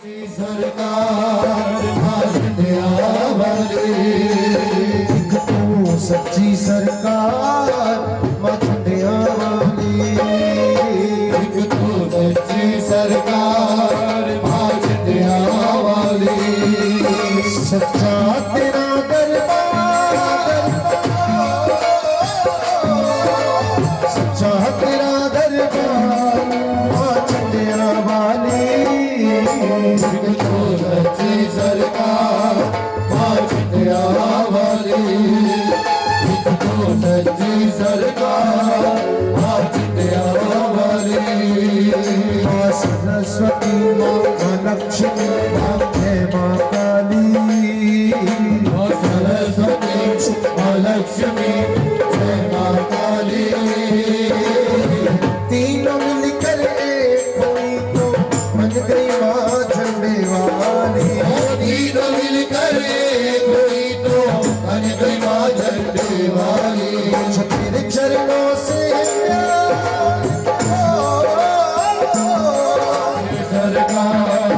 सरकार सच्ची सरकार मछलिया वाली सच्ची सरकार मछलिया वाली सच्चा तेरा दरबार सच्चा तेरा दरबार मछलिया वाली सच्ची सरकार मछलिया वाली सच्ची सरकार माँ सरस्वती माँ लक्ष्मी माँ माँ काली माँ सरस्वती माँ लक्ष्मी माँ काली तीनों मिलकर एक हुई तो बन गई माँ झंडे वाली तीनों मिलकर एक हुई तो बन गई माँ झंडे वाली तेरे चरणों से सरकार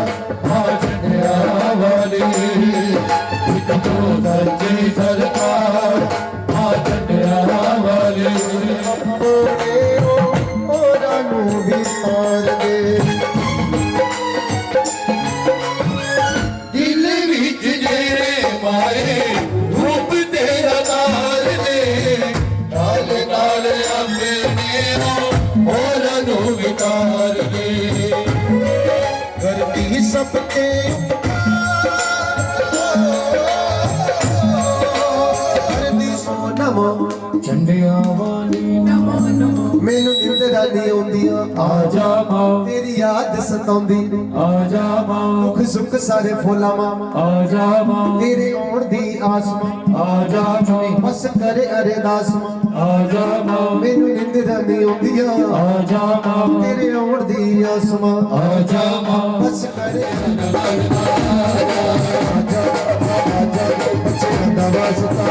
झंडे वाली सच्ची सरकार झंडे वाली रानू भी तार दे दिल विच जेरे माए रूप तेरा तार दे नाल नाल अपने रानू भी तार दे करती सबके झंडिया वाली मैनू निंदरा नहीं आउंदियां आजा मां तेरी याद सताउंदी आजा मां दुख सुख सारे फुला मां आजा मां तेरे आउण दी आस मां आजा मां बस करे अरदास मां आजा मां मैनू निंदरा नहीं आउंदियां आजा मां तेरे आउण दी आस मां आजा मां बस करे आजा आजा बच्चे दा वास्ता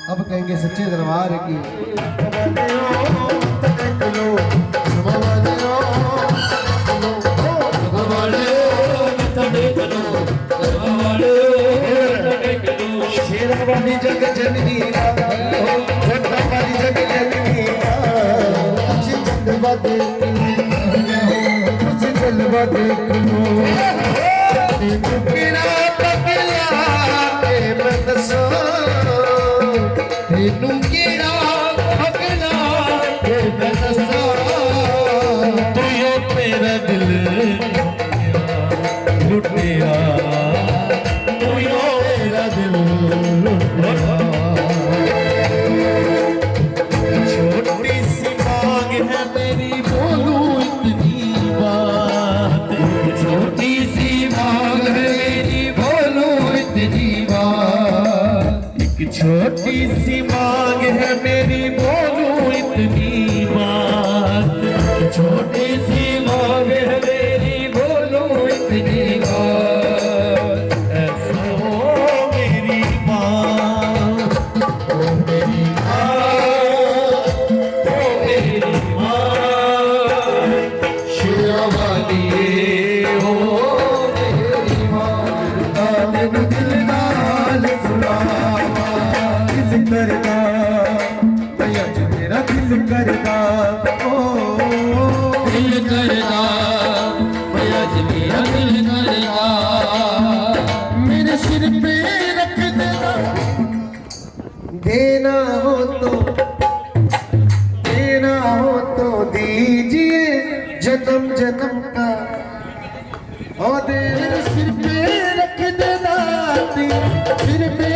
अब कहेंगे सच्चे दरबार की शेरावाली जग जननी वाली जग जननी जलवा देखो तेनू केड़ा पगला के मैं दसा तू यो मेरा दिल लुटिया तू यो मेरा दिल लुटिया छोटी सी मांग है मेरी बोलूं इतनी बात छोटी सी मांग है मेरी बोलूं इतनी बात एक छोटी सी मांग है मेरी बोलूं इतनी बात छोटी सी मांग है मेरी बोलूं इतनी बात ऐसा हो मेरी माँ ओ मेरी माँ ओ मेरी माँ शेरावाली हो मेरी माँ तेरे दिल नाल सुनावा दिल करदा भैया जी मेरा दिल करदा ओ दिल करदा भैया जी मेरा दिल करदा मेरे सिर पे रख देना हो तो दीजिए जन्म जन्म का और मेरे सिर पे रख देना सिर पे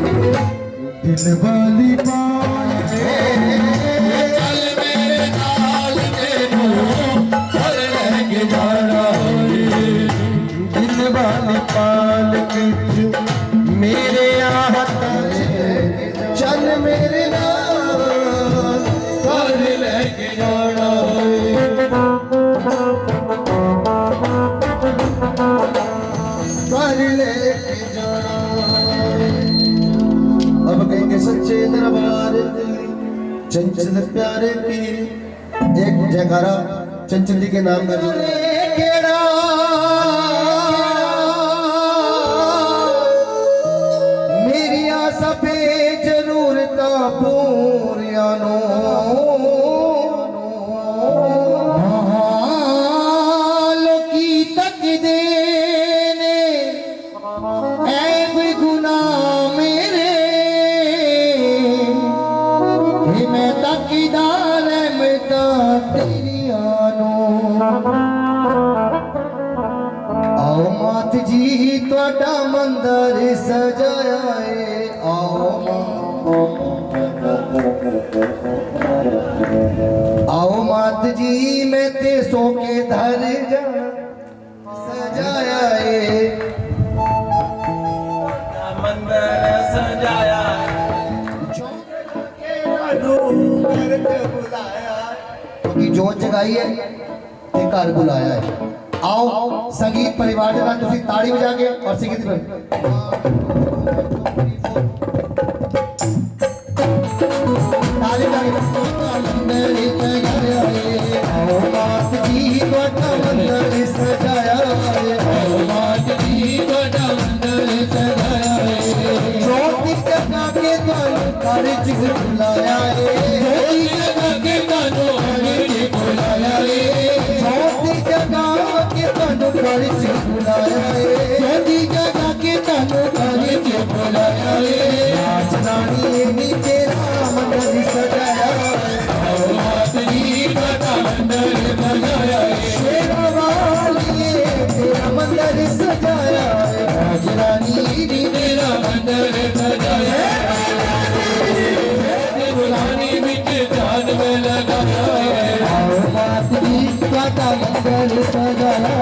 दिल वाली बात चल मेरे नाल तेनू चल लेके जाना दिल वाली पालक मेरे हाथ चल मेरे नाल चल लेके जाना कर लेके जाना। अब कहेंगे सच्चे दरबार की चंचल प्यारे की एक जयकारा चंचल जी के नाम का मेरी आशा पे जरूरत पूरिया नो लोकी तक दे आओ मात जी ਤੁਹਾਡਾ ਮੰਦਰ ਸਜਾਇਆ ਏ आओ मात जी मैं ते सो के धर जा सजाया ए मंदिर सजाया क्योंकि जोत जगाई है ते घर बुलाया है। आओ संगीत परिवार के नाल तुसी ताड़ी बजा के और संगीत कर ताली बजा के आओ मात जी ਤੁਹਾਡਾ ਮੰਦਰ ਸਜਾਇਆ ਏ आओ मात जी बड़ा मंदिर सजाया ਜੋਤੀ ਜਗਾ ਕੇ ਤੁਹਾਨੂੰ ਘਰ ਚ ਬੁਲਾਇਆ ਏ जोती जगा के तानो हरे बुलाया ਜੋਤੀ ਜਗਾ ਕੇ ਤੁਹਾਨੂੰ ਘਰ ਚ ਬੁਲਾਇਆ ਏ जोती जगा के तानो हरे बुलाया नाच नानी नी तेरा मंदिर सजाया आओ मात जी बड़ा मंदिर सजाया शेरा वालिए तेरा मंदिर सजाया राजरानी नी तेरा मंदिर सजाया बुलानी बिच जान में लगाया आओ मात जी ਤੁਹਾਡਾ मंदिर सजाया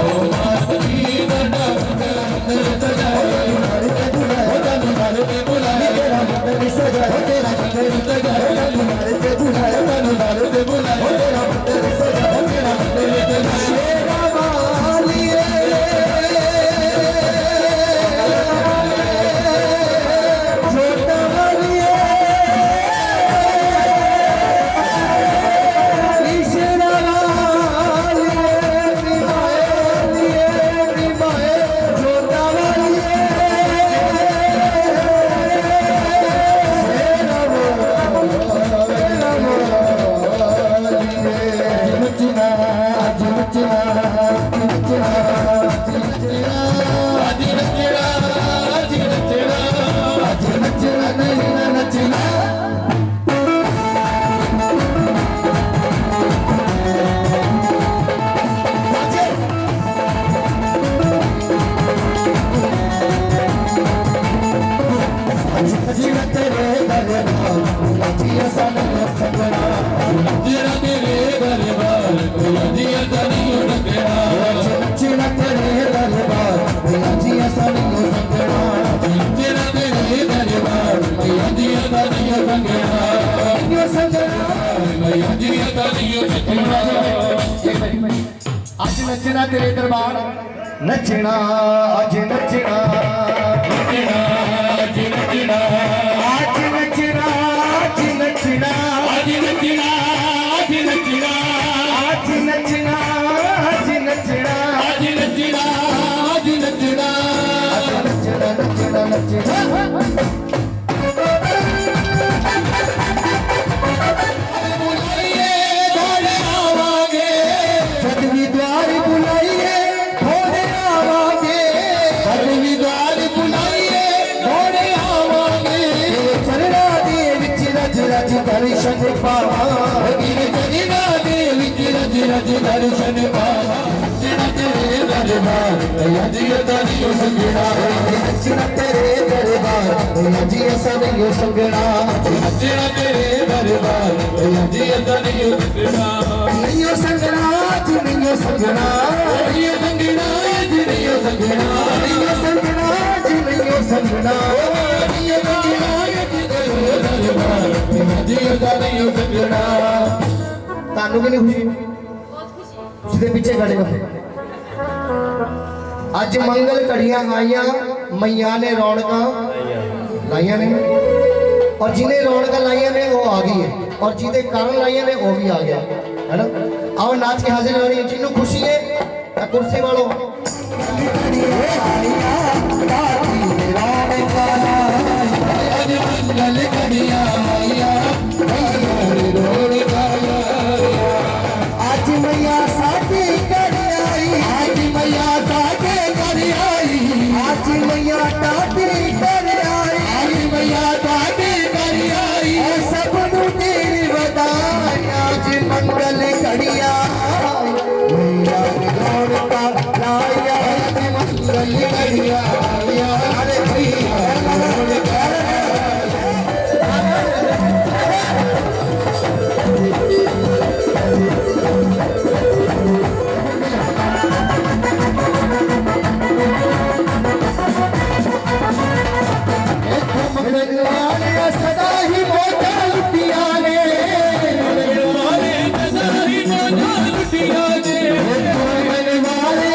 आओ मात जी बड़ा मंदिर सजाया बुलाया तेरा मंदिर सजाया तेरा मंदिर सजाया तेरा मंदिर सजाया शेरा वालिए छोटा वालिए शेरा वालिए निभाए छोटा वालिए शेरा वालिए आज नचना तेरे दरबार नचना आज नचना नचना आज नचना आज नचना आज नचना आज नचना आज नचना आज नचना आज नचना आज नचना आज नचना नचना नचना नचना दर्शन पावा जनिना दे विच रज रज दर्शन पावा नचना तेरे दरबार अजियो दरियो संगड़ा नचना तेरे दरबार अजियो सरियो संगड़ा नचना तेरे दरबार अजियो दरियो संगड़ा नियो संगड़ा नियो संगड़ा अजियो संगड़ा अजियो संगड़ा नियो संगड़ा नियो संगड़ा अजियो संगड़ा अजियो दरबार अजियो दरियो संगड़ा तानू की नहीं खुशी उसके पीछे खड़े हो अज मंगल घड़ियां आईया मैया ने रौनक लाइया ने और जिन्हें रौनक लाइया ने वो आ गई है और जिन्हें कारण लाइया ने वो भी आ गया है ना। आओ नाच के हाजिर होनी जिन्हों खुशी है या कुर्सी वालों मंगल घड़ियां आईया आज मैया साथी घर आई आज मैया साथे घर आई आज मैया दादी घर आई आज मैया साथे घर आई सब तेरी बधाई आज मंगल घड़िया मैया रौनक लाया मंगल घड़ियां आईया अरे भैया सदा ही मोटा लुटिया ने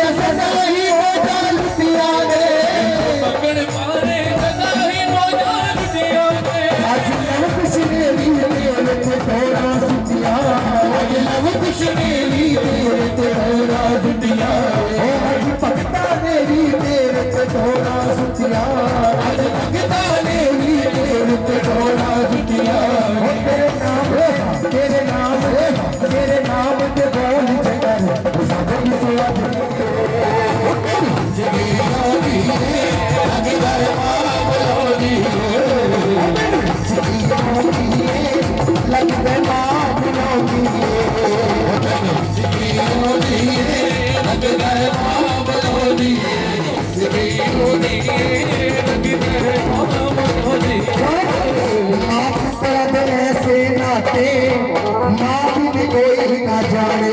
सदा ही मोटा लुटिया ने आज लव कृष्ण थोड़ा सुतिया आज लव कृष्ण थोड़ा आज भक्ता ने भी तेरे पे थोड़ा सुतिया आज भक्ता ने भी तेरे पे थोड़ा सुतिया तेरे नाम के बोल जगर सबकी सेवा लगते माँ बुलाओगी ऐसे नाते माँ भी कोई ना जाने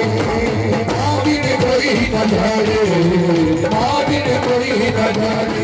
माँ भी कोई न जाने माँ भी कोई न जाने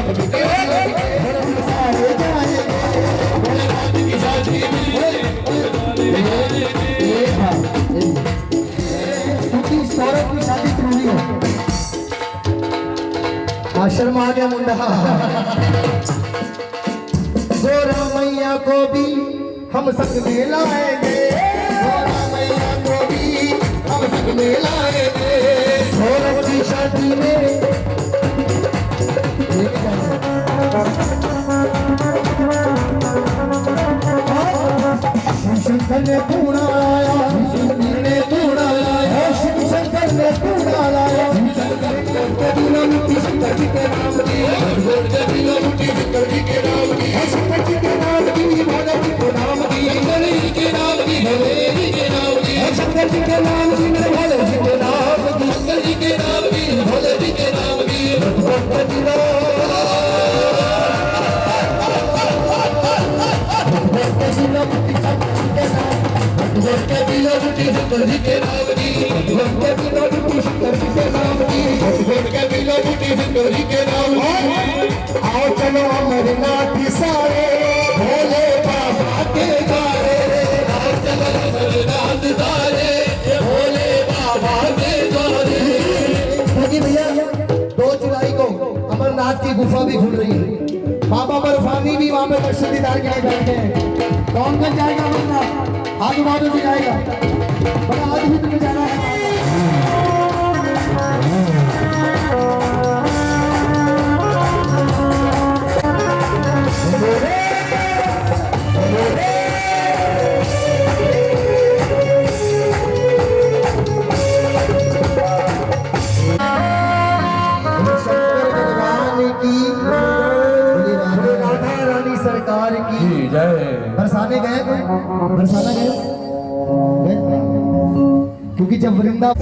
सब बिके सारे जाएंगे भोलेनाथ की शादी में क्योंकि इस औरत की शादी जरूरी है। आश्रम आ गया मुंडा। गोरा मैया को भी हम संग में लाएंगे, गोरा मैया को भी हम संग में लाएंगे। औरत की शादी में शंकर ने पूरा लाया, शंकर ने पूरा लाया, शंकर ने पूरा लाया। मिट्टी शंकर जी के नाम की मिट्टी शंकर जी के नाम की शंकर जी के नाम की भोले जी के नाम की शंकर जी के नाम की भोले जी के नाम की शंकर जी के नाम की भोले जी के नाम की शंकर जी के नाम की भोले जी के नाम की के बिलो मिट्टी शंकर जी के नाम की के बिलो मिट्टी शंकर जी के नाम की के बिलो मिट्टी शंकर जी के नाम की। आओ चलो अमरनाथ सारे भोले बाबा के द्वारे, आओ चलो अमरनाथ सारे भोले बाबा के द्वारे। देखिए भैया 2 जुलाई को अमरनाथ की गुफा भी खुल रही है। बाबा बर्फानी भी वहां पे दर्शन दीदार के लिए बैठे हैं। कौन कौन जाएगा अमरनाथ? आजू बाजू भी जाएगा, बड़ा आज भी तुम्हें जाना है। सरकार की जय। बरसाने गए कोई? बरसाना गए? क्योंकि जब वृंदावन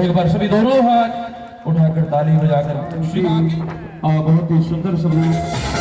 एक बार सभी दोनों हाथ उठाकर ताली बजाकर खुशी बहुत ही सुंदर समूह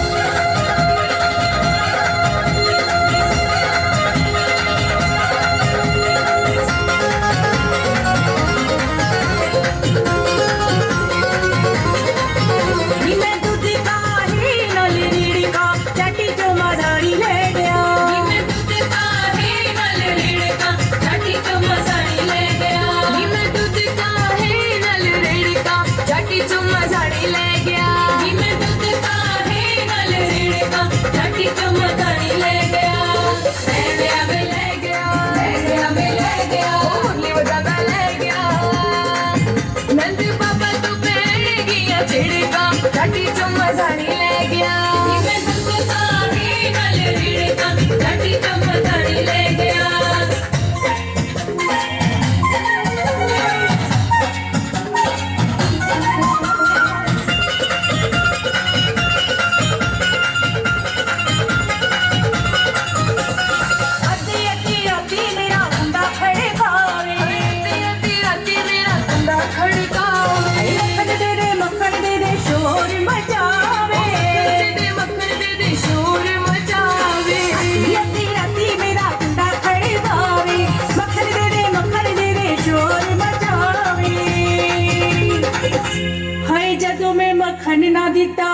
मक्खन ना दिता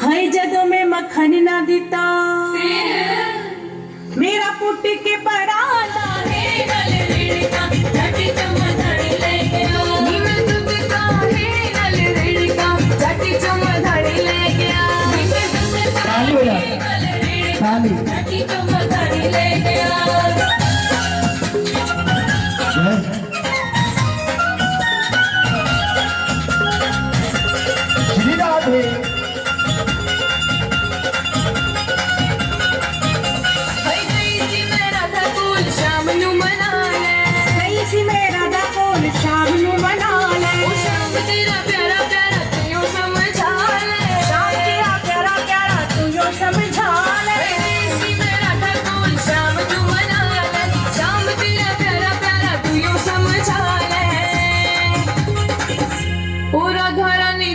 हाय जदों में मक्खन ना दिता मेरा पुट के पराना है गल रिड़का झटी चमधड़ी ले गया नी मैं दूध का है गल रिड़का झटी चमधड़ी ले गया नी मैं दूध का है गल रिड़का झटी चमधड़ी ले गया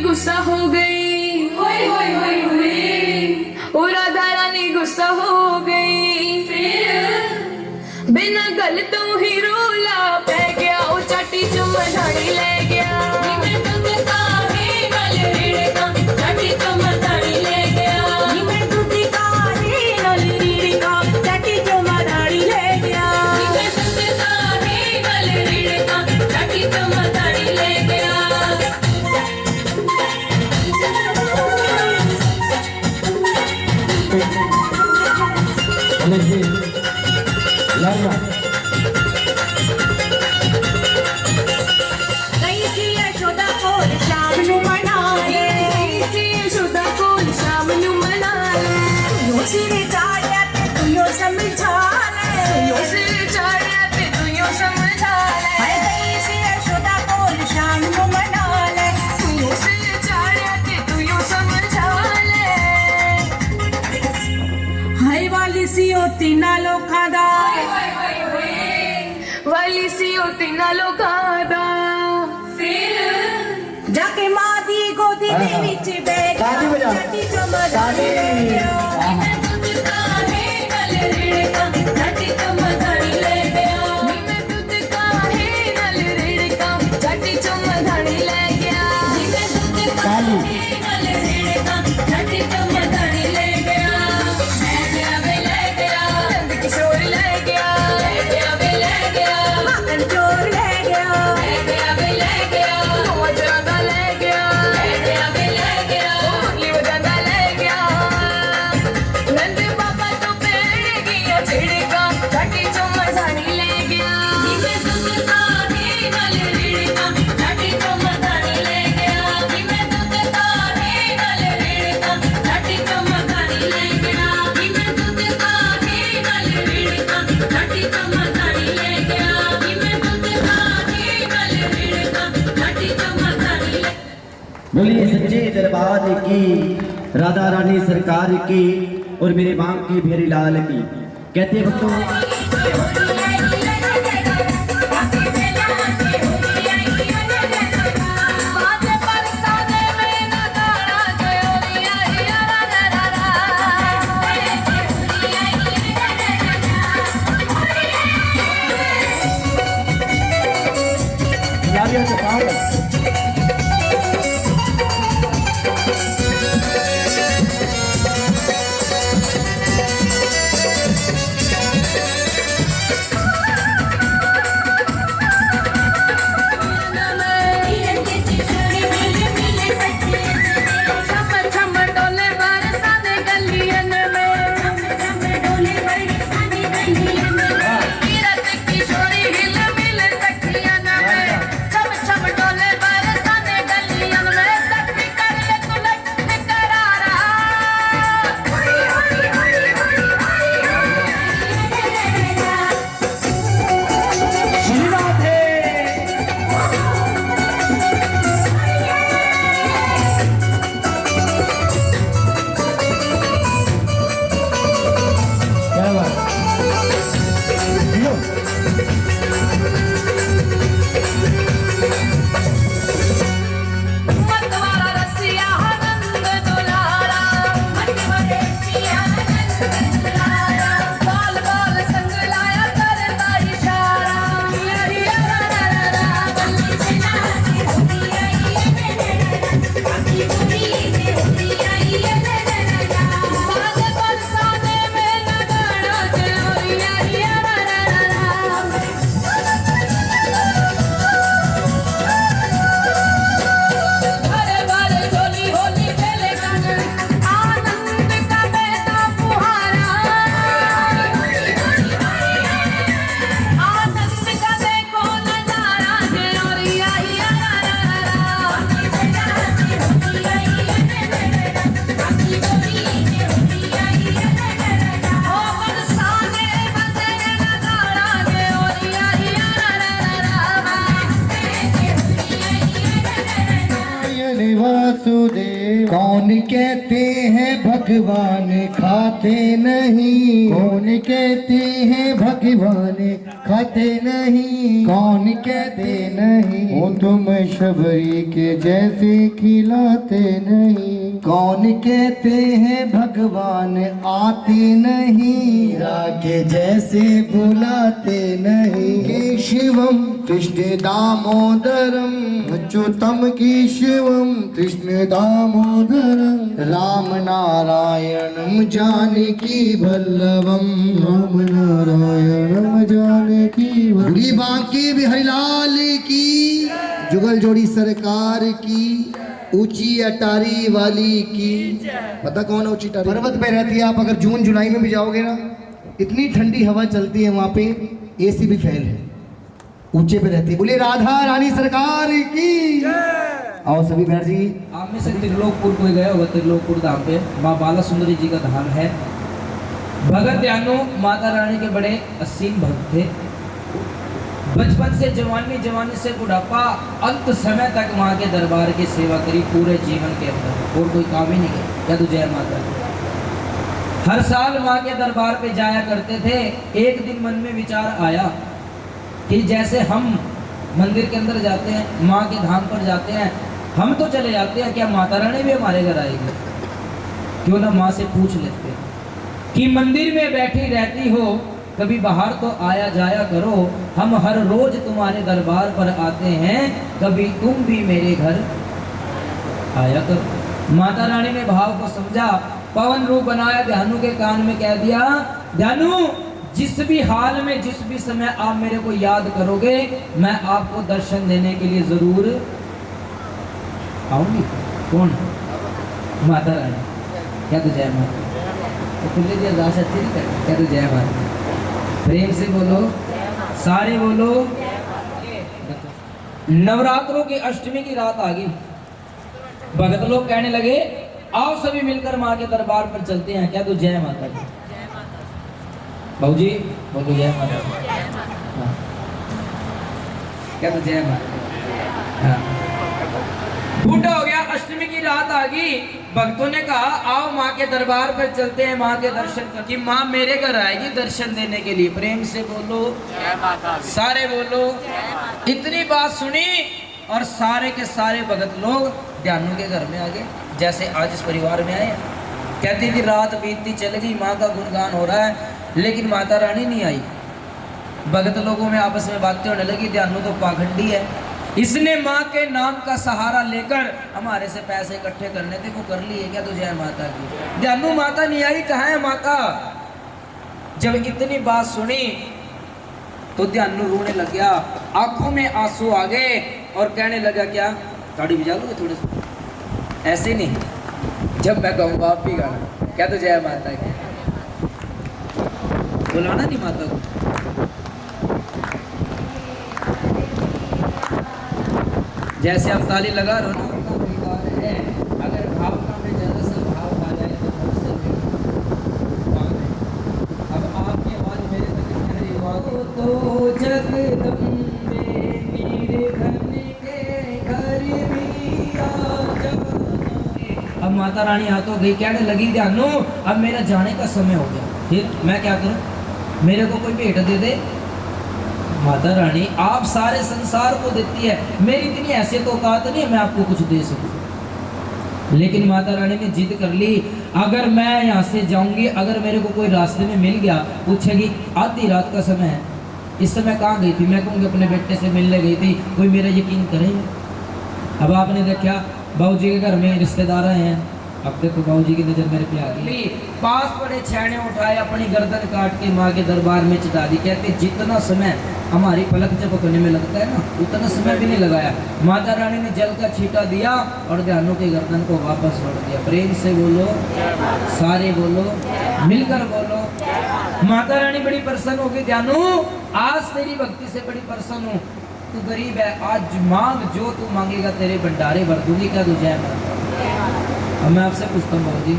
गुस्सा हो गई और राधारानी गुस्सा हो गई फिर बिना गल तो ही रोला पै गया वो चाटी चुमधाड़ी ले गया मैं दूध का है गल रिड़का चाटी चुमधाड़ी ले गया मैं दूध का है गल रिड़का चाटी चुमधाड़ी ले गया मैं दूध का है गल रिड़का चाटी चुमधाड़ी ले गया तीना लोखा दा वाली सी ओ तीना लोखा दा फिर जाके मां दी गोदी दे विच बैठ चटी चमधाड़ी ले गया मैं दूध का है गल रिड़का चटी चमधाड़ी ले गया मैं दूध का है गल रिड़का चटी चमधाड़ी ले गया मैं दूध का है गल रिड़का चटी चमधाड़ी ले गया किशोर ले गया वे ले गया माखन चोर ले गया वे ले गया ज्यादा ले गया वे ले गया मुरली बजाना ले गया नंद बाबा तो पेड़ गया छिड़का छठी चुमधाड़ी ले गया मैं दूध का है गल रिड़का छठी चुमधाड़ी ले गया मैं दूध का है गल रिड़का छठी चुमधाड़ी ले गया मैं दूध का है गल रिड़का छठी चुमधाड़ी ले गया मैं दूध का है गल रिड़का छठी चुमधाड़ी ले बोलिए सच्चे दरबार की राधा रानी सरकार की और मेरे बाप की भेरी लाल की कहते भक्तों कहते हैं भगवान खाते नहीं, कौन कहते हैं भगवान खाते नहीं, कौन कहते नहीं वो तुम शबरी के जैसे खिलाते नहीं, कौन कहते हैं भगवान आते नहीं के जैसे बुलाते नहीं, केशवम कृष्ण दामोदरम अच्युतम केशवम कृष्ण दामोदरम राम नारायणम जानकी वल्लभम, राम नारायणम जानकी वल्लभम। बांके बिहारी लाल की, जुगल जोड़ी सरकार की, ऊंची अटारी वाली की। पता कौन है ऊंची अटारी? पर्वत पे रहती है। आप अगर जून जुलाई में भी जाओगे ना, इतनी ठंडी हवा चलती है वहां पे, एसी भी फेल है, ऊंचे पे रहती है। बोले राधा रानी सरकार की। आओ सभी बैठ जी। आप में से त्रिलोकपुर कोई गया होगा? त्रिलोकपुर धाम पे माँ बाला सुंदरी जी का धाम है। भगत दयानु माता रानी के बड़े असीम भक्त थे। बचपन से जवानी, जवानी से बुढ़ापा, अंत समय तक माँ के दरबार की सेवा करी पूरे जीवन के अंदर, और कोई काम ही नहीं किया। क्या तो जय माता दी। हर साल माँ के दरबार पे जाया करते थे। एक दिन मन में विचार आया कि जैसे हम मंदिर के अंदर जाते हैं, माँ के धाम पर जाते हैं, हम तो चले जाते हैं, क्या माता रानी भी हमारे घर आएगी? क्यों ना माँ से पूछ लेते कि मंदिर में बैठी रहती हो, कभी बाहर तो आया जाया करो, हम हर रोज तुम्हारे दरबार पर आते हैं, कभी तुम भी मेरे घर आया करो। माता रानी ने भाव को समझा, पवन रूप बनाया, ध्यानु के कान में कह दिया, ध्यानु जिस भी हाल में, जिस भी समय आप मेरे को याद करोगे, मैं आपको दर्शन देने के लिए जरूर आऊंगी। कौन? माता रानी। क्या तो जय माता। तो खुले जी अरदास अच्छी नहीं करती? क्या तो जय माता। प्रेम से बोलो, सारे बोलो। नवरात्रों की अष्टमी की रात आ गई। भगत लोग कहने लगे, आओ सभी मिलकर माँ के दरबार पर चलते हैं। क्या तो जय माता दी। बाबूजी बोलो जय माता दी। हाँ। क्या तो जय माता। हाँ। बूढ़ा हो गया, अष्टमी की रात आ गई। भक्तों ने कहा, आओ माँ के दरबार पर चलते हैं, माँ के दर्शन कर, कि माँ मेरे घर आएगी दर्शन देने के लिए। प्रेम से बोलो, सारे बोलो। इतनी बात सुनी और सारे के सारे भगत लोग ध्यानु के घर में आ गए, जैसे आज इस परिवार में आए। कहती थी रात बीतती चल गई, माँ का गुणगान हो रहा है, लेकिन माता रानी नहीं आई। भगत लोगों में आपस में बातें होने लगी, ध्यानु तो पाखंडी है, इसने माँ के नाम का सहारा लेकर हमारे से पैसे इकट्ठे करने थे, वो कर लिए। क्या तो जय माता की। ध्यानु माता नहीं आई, कहाँ है माता? जब इतनी बात सुनी तो ध्यानु रोने लग गया, आंखों में आंसू आ गए और कहने लगा, क्या ताड़ी बजा लोगे थोड़े से? ऐसे नहीं, जब मैं कहूँगा आप भी गाना। क्या तो जय माता की। बुलाना नहीं माता को। जैसे आप ताली लगा रहे हो ना, है अगर भावना में जरा सा भाव आ जाए तो बहुत से। अब आपकी आवाज मेरे तक ठहरी हुआ तो जगदम्बे निर्धन के घर भी आ जाओ। अब माता रानी हाथों गई, कहने लगी, ध्यानु अब मेरा जाने का समय हो गया, फिर मैं क्या करूं? मेरे को कोई भेंट दे दे। माता रानी आप सारे संसार को देती है, मेरी इतनी हैसियत औकात नहीं है मैं आपको कुछ दे सकूं। लेकिन माता रानी ने जिद कर ली, अगर मैं यहाँ से जाऊंगी, अगर मेरे को कोई रास्ते में मिल गया, पूछेगी आधी रात का समय है, इस समय कहाँ गई थी? मैं कहूँगी अपने बेटे से मिलने गई थी, कोई मेरा यकीन करेगा? अब आपने देखा बाबूजी के घर में रिश्तेदार आए हैं, अब देखो बाबूजी की नजर मेरे पे आ गई। पास पड़े छेने उठाए, अपनी गर्दन काट के माँ के दरबार में चढ़ा दी। कहते जितना समय हमारी पलक झपकने में लगता है ना, उतना समय भी नहीं लगाया। माता रानी ने जल का छींटा दिया और ध्यानु की गर्दन को वापस लौट दिया। प्रेम से बोलो, सारे बोलो, मिलकर बोलो। माता रानी बड़ी प्रसन्न होगी, ध्यानु आज तेरी भक्ति से बड़ी प्रसन्न हूँ, तू गरीब है, आज मांग जो तू मांगेगा तेरे भंडारे भर दूंगी। क्या तू जय माता। अब मैं आपसे पूछता हूँ बाबू जी,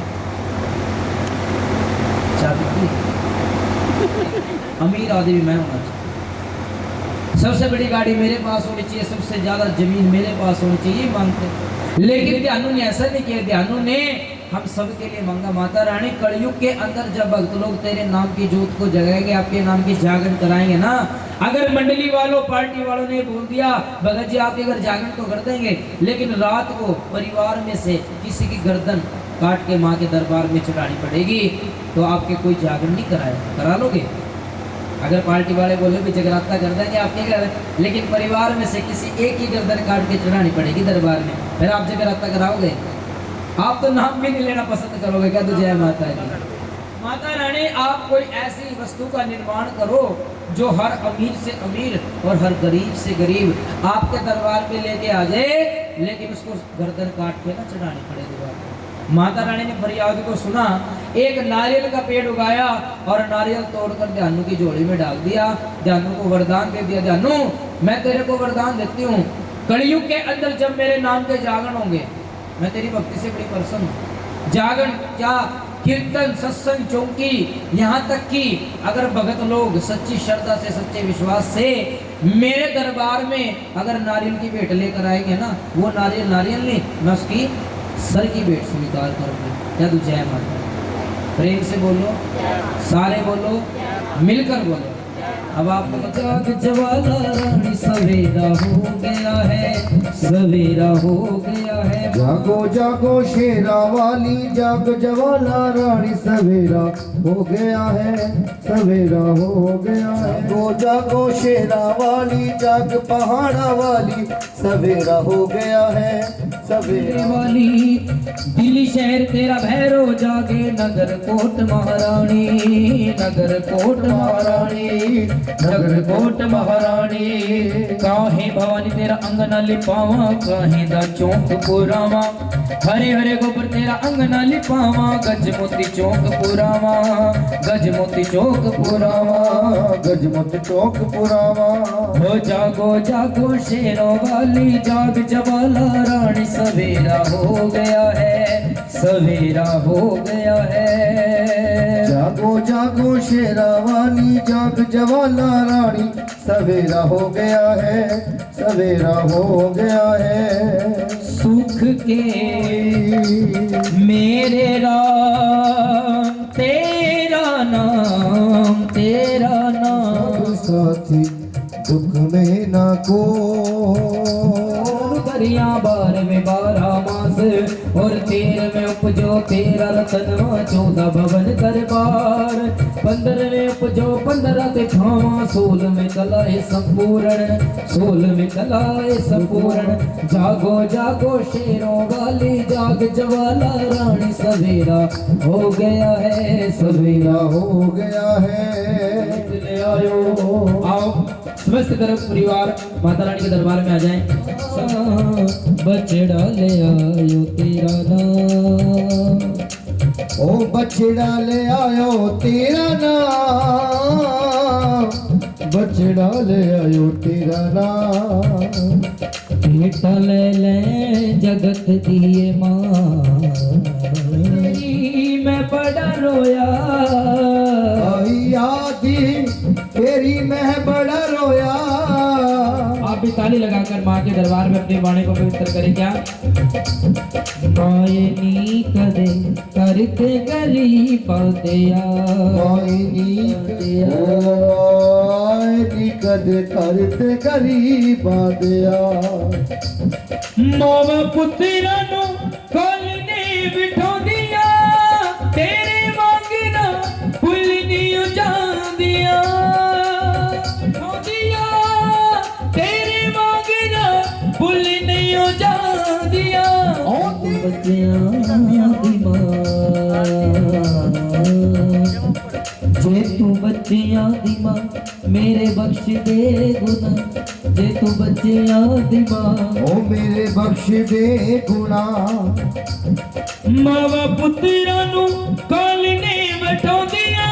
अमीर आदमी मैं होना चाहिए, सबसे बड़ी गाड़ी मेरे पास होनी चाहिए, सबसे ज्यादा जमीन मेरे पास होनी चाहिए, मांगते लेकिन ध्यानु ने ऐसा नहीं किया। ध्यानु ने हम सबके लिए मांगा, माता रानी कलयुग के अंदर जब भक्त लोग तेरे नाम की जोत को जगाएंगे, आपके नाम की जागरण कराएंगे ना, अगर मंडली वालों पार्टी वालों ने बोल दिया भगत जी आपके घर जागरण तो कर देंगे, लेकिन रात को परिवार में से किसी की गर्दन काट के माँ के दरबार में चढ़ानी पड़ेगी, तो आपके कोई जागरण नहीं कराएगा, करा लोगे? अगर पार्टी वाले बोले भी जगराता कर देंगे आपके घर, लेकिन परिवार में से किसी एक ही गर्दन काट के चढ़ानी पड़ेगी दरबार में, फिर आप जगराता कराओगे? आप तो नाम भी नहीं लेना पसंद करोगे क्या? तो जय माता दी। माता रानी आप कोई ऐसी वस्तु का निर्माण करो जो हर अमीर से अमीर और हर गरीब से गरीब आपके दरबार पे लेके आ जाए, लेकिन उसको गर्दन काट के ना चढ़ानी पड़े दरबार में। माता रानी ने फरियाद को सुना, एक नारियल का पेड़ उगाया और नारियल तोड़कर ध्यानु की झोली में डाल दिया। ध्यानु को वरदान दे दिया, ध्यानु मैं तेरे को वरदान देती हूँ, कलयुग के अंदर जब मेरे नाम के जागरण होंगे, मैं तेरी भक्ति से बड़ी प्रसन्न हूँ। जागरण क्या, कीर्तन, सत्संग, चौकी, यहाँ तक कि अगर भगत लोग सच्ची श्रद्धा से सच्चे विश्वास से मेरे दरबार में अगर नारियल की भेंट लेकर आएंगे ना, वो नारियल नहीं, मैं उसकी सर की भेंट स्वीकार करूँगी। क्या तू जय माता? प्रेम से बोलो, सारे बोलो, मिलकर बोलो। अब आपको जाग जवाला रानी सवेरा हो गया है, सवेरा हो गया है। जागो जागो शेरा वाली जाग जवाला रानी सवेरा हो गया है, सवेरा हो गया है। जागो जागो शेरा वाली जाग पहाड़ा वाली सवेरा हो गया है, सवेरा वाली। दिल्ली शहर तेरा भैरव जागे, नगर कोट महारानी, नगर कोट महारानी, नगर कोट महारानी। काहे भवानी तेरा अंगना लिपावा, काहे दा चौक पुरावा, हरे हरे गोबर तेरा अंगना लिपावा, गजमोती चौक पुरावा, गजमोती चौक पुरावा, गजमत चौक पुरावा। हो जागो जागो शेरों वाली जाग जवाला रानी सवेरा हो गया है, सवेरा हो गया है। जागो जागो शेरा वाली जाग जवाला रानी सवेरा हो गया है, सवेरा हो गया है। सुख के मेरे राम तेरा नाम, तेरा नाम साथी दुख में ना को करिया 12 में 12 मास और 13 में उपजो 13 रतनवा, 14 भवन दरबार, 15 में उपजो 15 दिखावा, 16 में कलाए संपूर्ण, 16 में कलाए संपूर्ण। जागो जागो शेरों वाली जाग जवाला रानी सवेरा हो गया है, सवेरा हो गया है। ले आयो, आओ समस्त गर्भ परिवार माता रानी के दरबार में आ जाएं। बछड़ा ले आयो तेरा नाम, ओ बछड़ा ले आयो तेरा नाम, बछड़ा ले आयो तेरा नाम। बेटा ले ले जगत दिए माँ, मैं बड़ा रोया आई आदि तेरी मैं बड़ा रोया। आप भी ताली लगाकर माँ के दरबार में अपनी वाणी को पवित्र करें। क्या माए नी कदे करते गरीब दया, कदे करते गरीब दया। मावा पुत्रा नु कोल ने बिठो दिया, तेरे मांगना फुल नहीं जान दिया, तेरे मांगना फुल नहीं जान दिया। जे तू बच्चियां दी मां मेरे बख्श दे गुना, जे तू बच्चियां दी मां ओ मेरे बख्श दे गुना। मावा पुत्रा नु कोल ने बिठाउंदिया,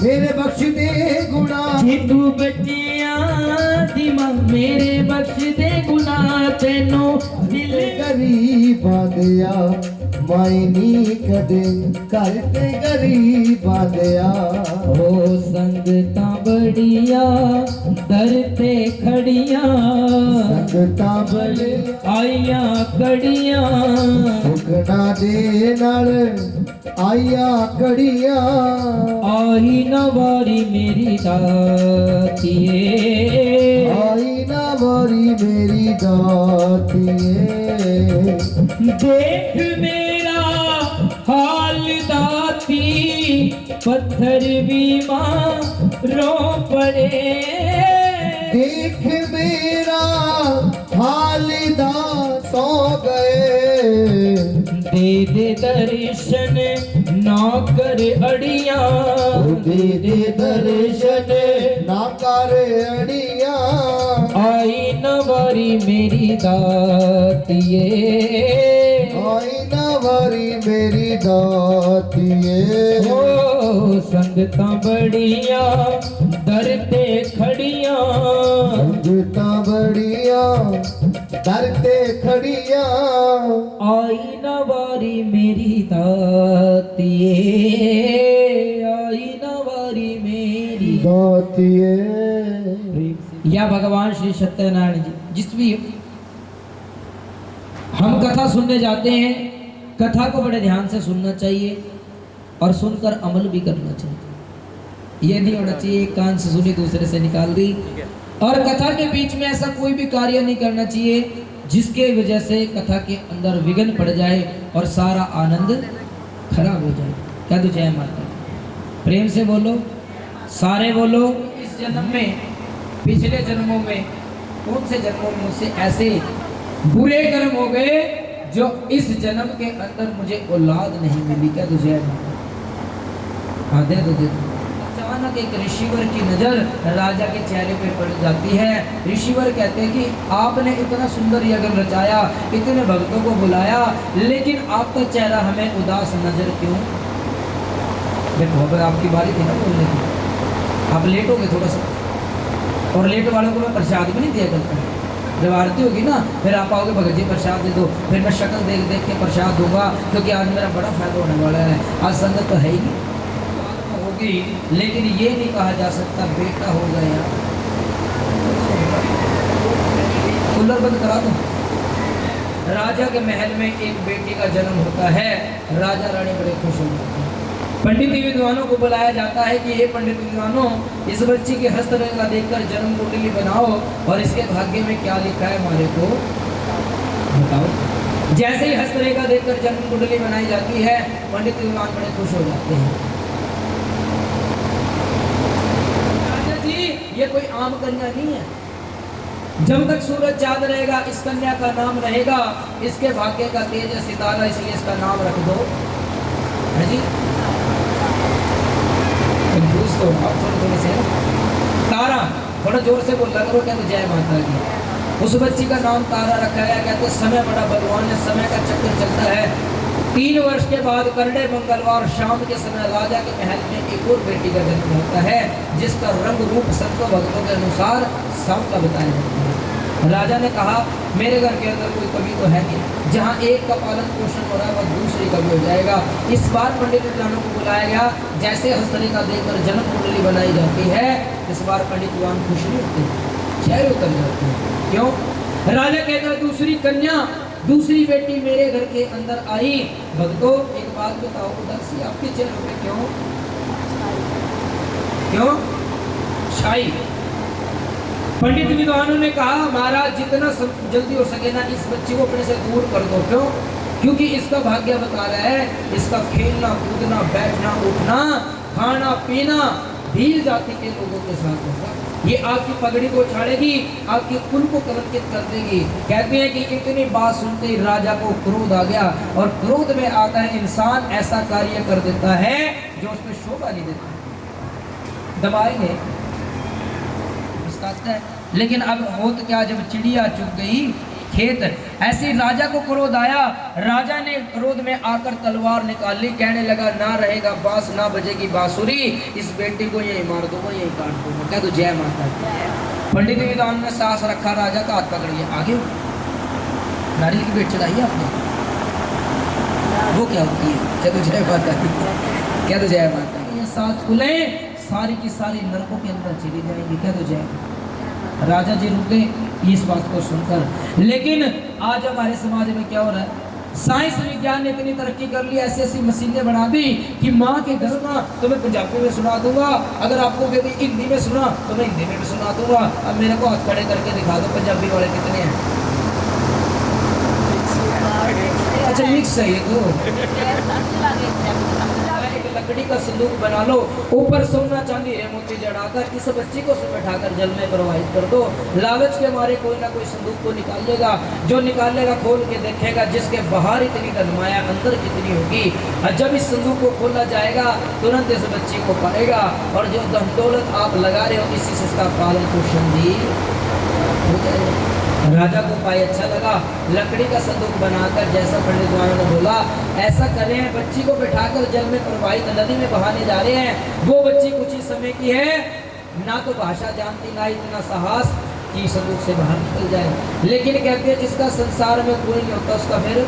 मेरे बख्श दे गुना। जे तू बच्चियां दी मां मेरे बख्श दे गुना, तेनों दिल गरीब दया मायनी कदे करते गरीब दया। हो संगतां बड़िया दरते खड़िया ਸੰਗਤਾਂ ਬੜੇ आइया कड़िया ਸੁਖਣਾ ਦੇ ਨਾਲ ਆਈਆਂ ਕੜੀਆਂ आई न वारी मेरी दातिए ਆਈ ਨਾ ਵਾਰੀ ਮੇਰੀ ਦਾਤੀਏ देख मेरा हाल दाती पत्थर भी मारो पड़े देख मेरा हाल दा सो गए दे दर्शन ना कर अड़िया दे दे दर्शन ना कर अड़िया आई न वारी मेरी दातिए आई ना वारी मेरी दातिए ओ संगतां बड़िया दरते खड़िया संगतां बड़िया डरते खड़िया आई न वारी मेरी दातिए आई न वारी मेरी दातिए या भगवान श्री सत्यनारायण जी जिस भी हम कथा सुनने जाते हैं, कथा को बड़े ध्यान से सुनना चाहिए और सुनकर अमल भी करना चाहिए। ये नहीं होना चाहिए एक कान से सुनी दूसरे से निकाल दी। और कथा के बीच में ऐसा कोई भी कार्य नहीं करना चाहिए जिसके वजह से कथा के अंदर विघ्न पड़ जाए और सारा आनंद खराब हो जाए। क्या तो जय माता दी। प्रेम से बोलो, सारे बोलो। इस जन्म में, पिछले जन्मों में, कौन से जन्मों में मुझसे ऐसे बुरे कर्म हो गए जो इस जन्म के अंदर मुझे औलाद नहीं मिली। क्या तुझे दे दो दे दो। अचानक एक ऋषिवर की नजर राजा के चेहरे पे पड़ जाती है। ऋषिवर कहते हैं कि आपने इतना सुंदर यज्ञ रचाया, इतने भक्तों को बुलाया, लेकिन आपका चेहरा हमें उदास नजर क्यों? देखो अब आपकी बारी थी ना बोलने की, आप लेट हो गए थोड़ा सा, और लेट वालों को मैं प्रसाद भी नहीं दिया करता। जब आरती होगी ना फिर आप आओगे, भगत जी प्रसाद दे दो, फिर मैं शक्ल देख देख के प्रसाद दूंगा, क्योंकि आज मेरा बड़ा फायदा होने वाला है। आज संगत तो है ही नहीं होगी, लेकिन ये नहीं कहा जा सकता बेटा हो गया। कूलर बंद करा दो। राजा के महल में एक बेटी का जन्म होता है। राजा रानी बड़े खुश हो जाते हैं। पंडित विद्वानों को बुलाया जाता है कि ये पंडित विद्वानों, इस बच्ची की हस्तरेखा देखकर जन्म कुंडली बनाओ और इसके भाग्य में क्या लिखा है हमारे को बताओ। जैसे ही हस्तरेखा देखकर जन्म कुंडली बनाई जाती है, पंडित विद्वान बड़े खुश हो जाते हैं। राजा जी, ये कोई आम कन्या नहीं है। जब तक सूरज चांद रहेगा इस कन्या का नाम रहेगा, इसके भाग्य का तेज है सितारा, इसलिए इसका नाम रख दो। है जी, तो आप थोड़े से तारा थोड़ा जोर से बोलना करो। क्या तो जय माता दी। उस बच्ची का नाम तारा रखा गया। कहते समय बड़ा बलवान है, समय का चक्कर चलता है। 3 वर्ष के बाद करड़े मंगलवार शाम के समय राजा के महल में एक और बेटी का जन्म होता है, जिसका रंग रूप संतों भक्तों के अनुसार सबका बताया जाता है। राजा ने कहा मेरे घर के अंदर कोई कमी तो है नहीं, जहाँ एक का पालन पोषण हो रहा है वह दूसरी का भी हो जाएगा। इस बार पंडित विद्वानों को बुलाया गया। जैसे हस्तरेखा देखकर जन्म कुंडली बनाई जाती है, इस बार पंडित विद्वान खुश नहीं होते, चेहरे उतर जाते हैं। क्यों? राजा कहता है दूसरी कन्या, दूसरी बेटी मेरे घर के अंदर आई। भक्तों एक बात बताओ, उदासी आपके चेहरे पे क्यों? क्यों? शाही। पंडित विद्वानों ने कहा महाराज जितना जल्दी हो सके ना इस बच्चे को अपने से दूर कर दो। क्यों? क्योंकि इसका भाग्य बता रहा है, इसका खेलना कूदना बैठना उठना खाना पीना भील जाति के लोगों के साथ होगा। ये आपकी पगड़ी को उछाड़ेगी, आपके कुल को कलंकित कर देगी। कहते हैं कि इतनी बात सुनते ही राजा को क्रोध आ गया, और क्रोध में आता है इंसान ऐसा कार्य कर देता है जो उसमें शोभा नहीं देता। दबाएंगे है। लेकिन अब होत क्या, जब चिड़िया चुग गई खेत, ऐसे राजा को क्रोध आया। राजा ने क्रोध में आकर तलवार निकाली, कहने लगा ना रहेगा बांस ना बजेगी बांसुरी, इस बेटी को यही मार दूंगा यही काट दूंगा। क्या तो जय माता दी। पंडित विद्वान ने साहस रखा, राजा का हाथ पकड़ लिया, आगे नारियल की भेंट चढ़ाई आपने, वो क्या होती है? क्या तो जय माता दी। क्या तो जय माता दी। 7 फूलें सारी की सारी नरकों के अंदर चली जाएंगी। कह दो जय। राजा जी रुके इस बात को सुनकर। लेकिन आज हमारे समाज में क्या हो रहा है, साइंस विज्ञान ने इतनी तरक्की कर ली, ऐसी ऐसी मशीनें बना दी कि माँ के घर का तो मैं पंजाबी में सुना दूंगा, अगर आपको कभी हिंदी में सुना तो मैं हिंदी में भी सुना दूंगा। अब मेरे को हाथ खड़े करके दिखा दो पंजाबी वाले कितने हैं। अच्छा मिक्स है ये तो। लकड़ी का संदूक बना लो, ऊपर सोना चांदी हीरे मोती जड़ाकर इस बच्ची को उसमें बैठाकर जल में प्रवाहित कर दो। लालच के मारे कोई ना कोई संदूक को निकालेगा, जो निकालेगा खोल के देखेगा, जिसके बाहर इतनी धनमाया अंदर कितनी होगी। और जब इस संदूक को खोला जाएगा तुरंत इस बच्ची को पाएगा, और जो धन दौलत आप लगा रहे हो इसी से इसका पालन पोषण भी हो जाएगा। राजा को पाई अच्छा लगा, लकड़ी का संदूक बनाकर जैसा पंडित द्वारा ने बोला ऐसा कर रहे हैं। बच्ची को बिठाकर जल में प्रवाहित नदी में बहाने जा रहे हैं। वो बच्ची कुछ ही समय की है, ना तो भाषा जानती ना इतना साहस कि संदूक से बाहर निकल जाए। लेकिन कहते हैं जिसका संसार में कोई नहीं होता उसका फिर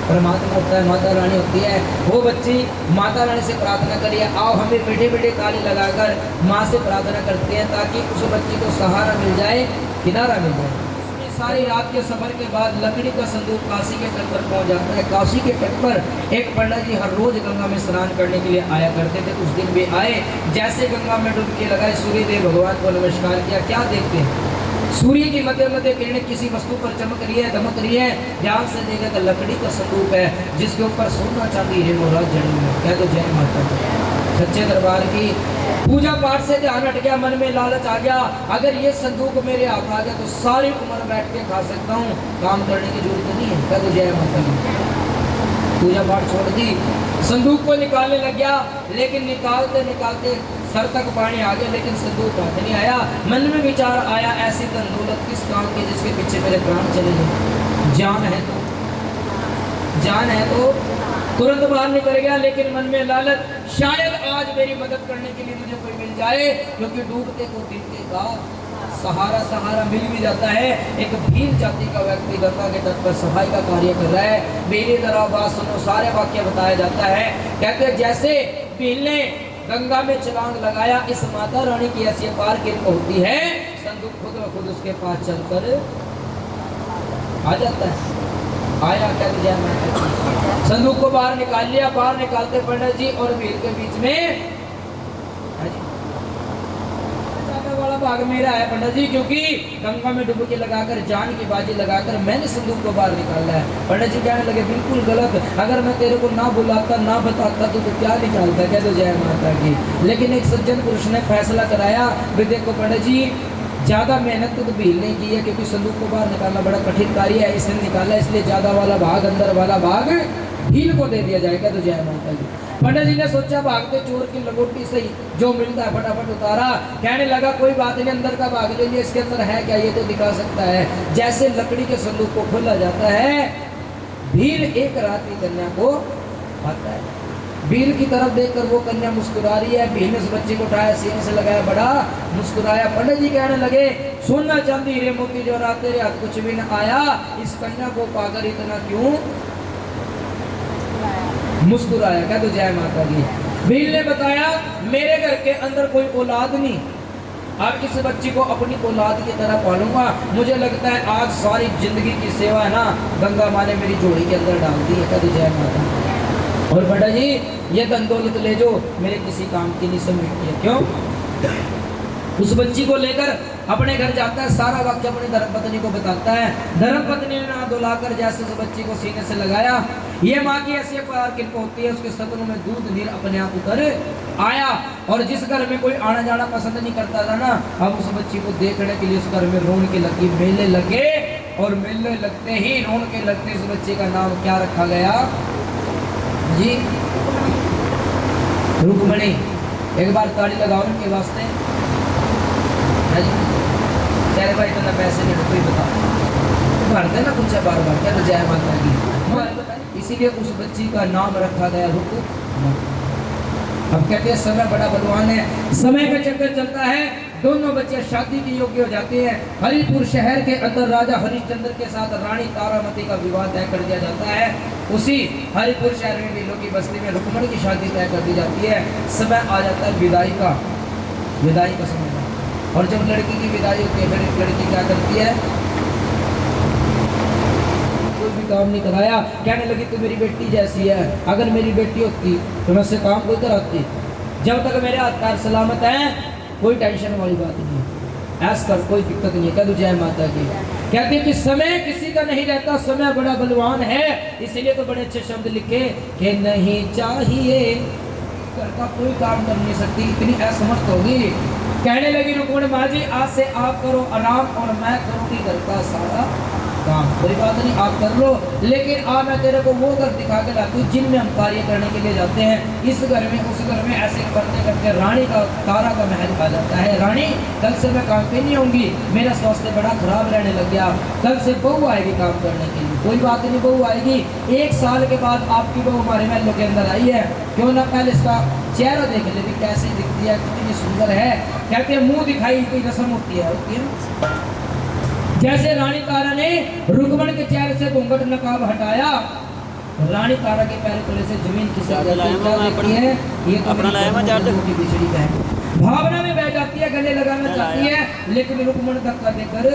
परमात्मा होता है, माता रानी होती है। वो बच्ची माता रानी से प्रार्थना करिए, आओ हमें बेटे बेटे ताली लगाकर माँ से प्रार्थना करते हैं ताकि उस बच्ची को सहारा मिल जाए, किनारा मिल जाए। सारी रात के सफर के बाद लकड़ी का संदूक काशी के तट पर पहुंच जाता है। काशी के तट पर एक पंडित जी हर रोज गंगा में स्नान करने के लिए आया करते थे। उस दिन भी आए, जैसे गंगा में डुबकी लगाए सूर्य देव भगवान को नमस्कार किया। क्या देखते हैं, सूर्य की मध्य मध्य किरणें किसी वस्तु पर चमक रही है, दमक रही है। ध्यान से देखा तो लकड़ी का संदूक है जिसके ऊपर सोना चांदी हीरे मोहरात जड़ी हुई है। कह दो जय माता दी। सच्चे दरबार की पूजा पाठ से ध्यान हट गया, मन में लालच आ गया, अगर ये संदूक मेरे हाथ आ गया तो सारी उम्र बैठ के खा सकता हूँ, काम करने की जरूरत नहीं है। कह दो जय माता दी। पूजा पाठ छोड़ दी, संदूक को निकालने लग गया, लेकिन निकालते निकालते सर तक पानी आ गया, लेकिन संदूक हाथ नहीं आया। मन में विचार आया ऐसी धन दौलत किस काम की जिसके पीछे मेरे प्राण चले जाए। जान है तो तुरंत बाहर निकल गया, लेकिन मन में लालच, शायद आज मेरी मदद करने के लिए मुझे कोई मिल जाए, क्योंकि डूबते को दिखते का सहारा मिल भी जाता है। एक भील जाति का व्यक्ति गंगा के तट पर सफाई का कार्य कर रहा है। मेरी तरह बात सुनो, सारे वाक्य बताया जाता है। कहते हैं जैसे भील ने गंगा में छलांग लगाया, इस माता रानी की ऐसी अपार कृपा होती है, संदूक खुद ब खुद उसके पास चलकर आ जाता है। आया क्या जय माता। संदूक को बाहर निकाल लिया, बाहर निकालते पंडित जी और भील के बीच में वाला भाग मेरा है पंडित जी, क्योंकि गंगा में डुबकी लगाकर जान की बाजी लगाकर मैंने संदूक को बाहर निकाला है। पंडित जी कहने लगे बिल्कुल गलत, अगर मैं तेरे को ना बुलाता ना बताता तो क्या निकालता। कह दो जय माता की। लेकिन एक सज्जन पुरुष ने फैसला कराया, देखो पंडित जी ज्यादा मेहनत तो भील नहीं की है, क्योंकि संदूक को बाहर निकालना बड़ा कठिन कार्य है, इसने निकाला, इसलिए ज्यादा वाला भाग, अंदर वाला भाग भील को दे दिया जाएगा। तो जय माता जी। पंडित जी ने सोचा भागते चोर की लंगोटी से ही जो मिलता है फटाफट उतारा। कहने लगा कोई बात नहीं, अंदर का भाग ले लिया, इसके अंदर है क्या ये तो दिखा सकता है। जैसे लकड़ी के संदूक को खोला जाता है, भील एक रात की कन्या को आता है। भील की तरफ देखकर वो कन्या मुस्कुरा रही है। भील ने उस बच्चे को उठाया, सीने से लगाया, बड़ा मुस्कुराया। पंडित जी कहने लगे सोना चांदी हीरे मोती जो रात तेरे हाथ कुछ भी न आया, इस कन्या को पाकर इतना क्यों मुस्कुराया। क्या तो जय माता दी। भील ने बताया मेरे घर के अंदर कोई औलाद नहीं, अब इस बच्ची को अपनी औलाद की तरह पालूंगा। मुझे लगता है आज सारी जिंदगी की सेवा है ना गंगा माँ ने मेरी जोड़ी के अंदर डाल दी है। क्या तो जय माता। और बेटा जी ये धन दौलत ले जो मेरे किसी काम की नहीं समझती है। क्यों? उस बच्ची को लेकर अपने घर जाता है, सारा वाक्य अपनी धर्मपत्नी को बताता है। धर्मपत्नी ने ना दुलाकर जैसे उस बच्ची को सीने से लगाया, ये माँ की ऐसी प्यार कृपा होती है, उसके सदनों में दूध नीर अपने आप उतर आया। और जिस घर में कोई आना जाना पसंद नहीं करता था ना, अब उस बच्ची को देखने के लिए उस घर में रोन के लगी, मेले लगे। और मेले लगते ही रोन के लगते इस बच्चे का नाम क्या रखा गया जी? रुक्मणी। एक बार ताली लगाओ उनके वास्ते। अरे भाई इतना पैसे नहीं कोई बता भरते ना कुछ बार बार। क्या तो जय माता की। इसीलिए उस बच्ची का नाम रखा गया रुक्मणी। अब कहते हैं समय बड़ा बलवान है, समय का चक्कर चलता है। दोनों बच्चे शादी के योग्य हो जाते हैं। हरिपुर शहर के अंदर राजा हरिश्चंद्र के साथ रानी तारामती का विवाह तय कर दिया जाता है। उसी हरिपुर शहर में बिलों की बस्ती में रुक्मणी की शादी तय कर दी जाती है। समय आ जाता है विदाई का समय था। और जब लड़की की विदाई होती है फिर लड़की क्या करती है, कोई भी काम नहीं कराया, कहने लगी तू मेरी बेटी जैसी है, अगर मेरी बेटी होती तो मैं उससे काम कोई कराती। जब तक मेरे हाथ पैर सलामत हैं कोई टेंशन वाली बात नहीं है, ऐसा कर कोई दिक्कत नहीं है। कह दो जय माता की। कहती है कि समय किसी का नहीं रहता, समय बड़ा बलवान है। इसलिए तो बड़े अच्छे शब्द लिखे कि नहीं चाहिए घर का कोई काम कर नहीं सकती, इतनी असमर्थ होगी। कहने लगी रुक्मणी माँ जी आज से आप करो आराम और मैं करूँगी घर का सारा काम, कोई बात नहीं आप कर लो, लेकिन मैं तेरे को वो घर दिखा के लाती हूँ जिनमें हम कार्य करने के लिए जाते हैं। इस घर में उस घर में ऐसे करते करते रानी का तारा का महल आ जाता है। रानी कल से मैं काम पे नहीं आऊँगी, मेरा स्वास्थ्य बड़ा खराब रहने लग गया, कल से बहू आएगी काम करने के लिए। कोई बात नहीं बहू आएगी, 1 साल के बाद आपकी बहू हमारे महलों के अंदर आई है, क्यों ना पहले इसका चेहरा देख ले कैसी दिखती है, कितनी सुंदर है। कहते हैं मुँह दिखाई कोई रस्म होती है। जैसे रानी तारा ने रुक्मणी के चेहरे से घूंघट नकाब हटाया, रानी तारा के पैर तले से जमीन खिसक जाती है। ये तो की बिछड़ी बहन भावना में बह जाती है, गले लगाना चाहती है, लेकिन रुक्मणी धक्का देकर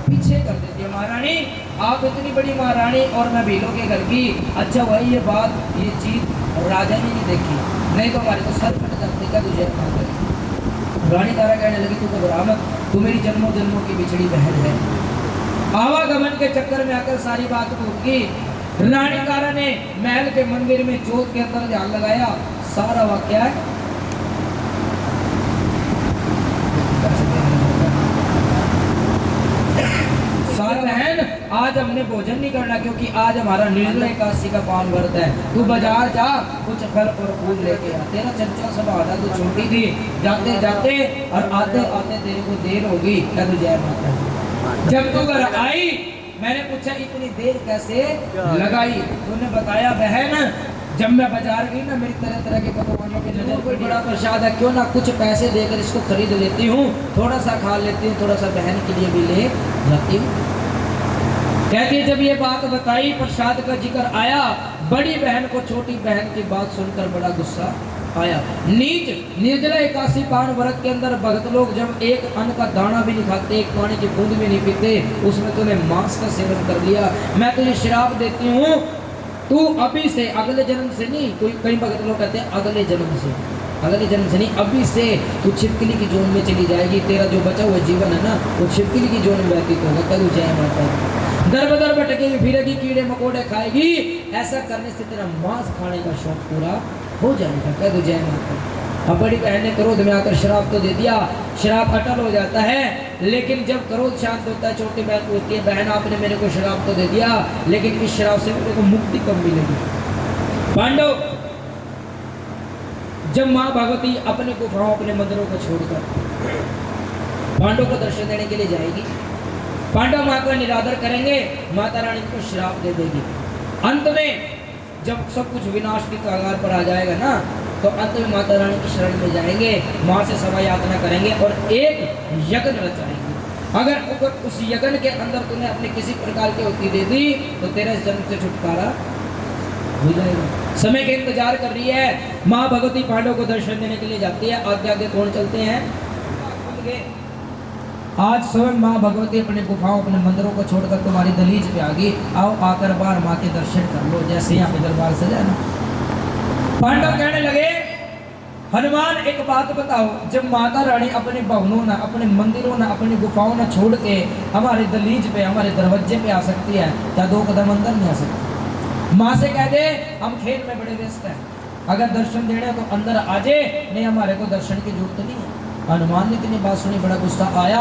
पीछे कर देती है। महारानी आप इतनी बड़ी महारानी और मैं भीलों के घर की, अच्छा वही ये बात ये चीज राजा ने नहीं देखी, नहीं तो हमारे को सर फट जाती का तुझे। रानी तारा कहने लगी तू घबरा मत, तू मेरी जन्मों जन्मों की बिछड़ी बहन है। आवागमन के चक्कर में आकर सारी बात भूल गई। रानी तारा ने महल के मंदिर में जोत के अंदर ध्यान लगाया, सारा वाक्य है सारा बहन आज हमने भोजन नहीं करना क्योंकि आज हमारा निर्णय एकादशी का पावन व्रत है। तू बाजार जा कुछ फल और फूल लेके आ, तेरा चंचल स्वभाव था, तू छोटी थी, जाते जाते और आते आते तेरे को देर होगी। क्या तू जय माता दी। जब तू घर आई मैंने पूछा इतनी देर कैसे लगाई, तूने बताया बहन जब मैं बाजार गई ना मेरी तरह तरह के पकवानों के नजर कोई बड़ा प्रसाद है, क्यों ना कुछ पैसे देकर इसको खरीद लेती हूँ, थोड़ा सा खा लेती हूँ, थोड़ा सा बहन के लिए भी ले जाती हूँ। कहती है जब ये बात बताई प्रसाद का जिक्र आया, बड़ी बहन को छोटी बहन की बात सुनकर बड़ा गुस्सा आया। नीच निर्जला एकादशी पावन व्रत के अंदर भगत लोग जब एक अन्न का दाना भी नहीं खाते, एक पानी की बूंद भी नहीं पीते, उसमें तूने मांस का सेवन कर लिया। मैं तुझे श्राप देती हूँ, तू अभी से अगले जन्म से नहीं, कोई कई भगत लोग कहते हैं अगले जन्म से नहीं, अभी से तू छिपकली की जोन में चली जाएगी। तेरा जो बचा हुआ जीवन है ना वो छिपकली की जोन में व्यतीत होगा। कल जय माता दी। दर बदर भटकेगी फिरेगी, कीड़े मकोड़े खाएगी, ऐसा करने से तेरा मांस खाने का शौक पूरा हो जाएगा। कह दो जय माता। अब बड़ी बहन ने क्रोध में आकर शराब तो दे दिया, शराब अटल हो जाता है, लेकिन जब क्रोध शांत होता है छोटी बहन पूछती है बहन आपने मेरे को शराब तो दे दिया, लेकिन इस शराब से मेरे को मुक्ति कब मिलेगी। पांडव जब माँ भगवती अपने गुफाओं अपने मंदिरों को छोड़कर पांडव को दर्शन देने के लिए जाएगी, पांडव माँ का निरादर करेंगे, माता रानी को श्राप दे देगी। अंत में जब सब कुछ विनाश की कगार पर आ जाएगा ना, तो अंत में माता रानी की शरण में जाएंगे, माँ से सभा यातना करेंगे और एक यज्ञ रचाएंगे। अगर उस यज्ञ के अंदर तूने अपने किसी प्रकार की हुक्ति दे दी तो तेरे जन्म से छुटकारा हो जाएगा। समय के इंतजार कर रही है माँ भगवती, पांडव को दर्शन देने के लिए जाती है। आगे आगे कौन चलते हैं, आज स्वयं माँ भगवती अपने गुफाओं अपने मंदिरों को छोड़कर तुम्हारी दहलीज पे आ गई। आओ आकर बार माँ के दर्शन कर लो, जैसे यहाँ पे दरबार सजा ना। पांडव कहने लगे हनुमान एक बात बताओ, जब माता रानी अपने भवनों ना अपने मंदिरों ना अपनी गुफाओं ना छोड़ के हमारे दहलीज पे हमारे दरवाजे पे आ सकती है, क्या 2 कदम अंदर नहीं आ सकती। माँ से कह दे हम खेल में बड़े व्यस्त हैं, अगर दर्शन देने तो अंदर आ जाए, नहीं हमारे को दर्शन की जरूरत नहीं है। हनुमान ने इतनी बात सुनी, बड़ा गुस्सा आया,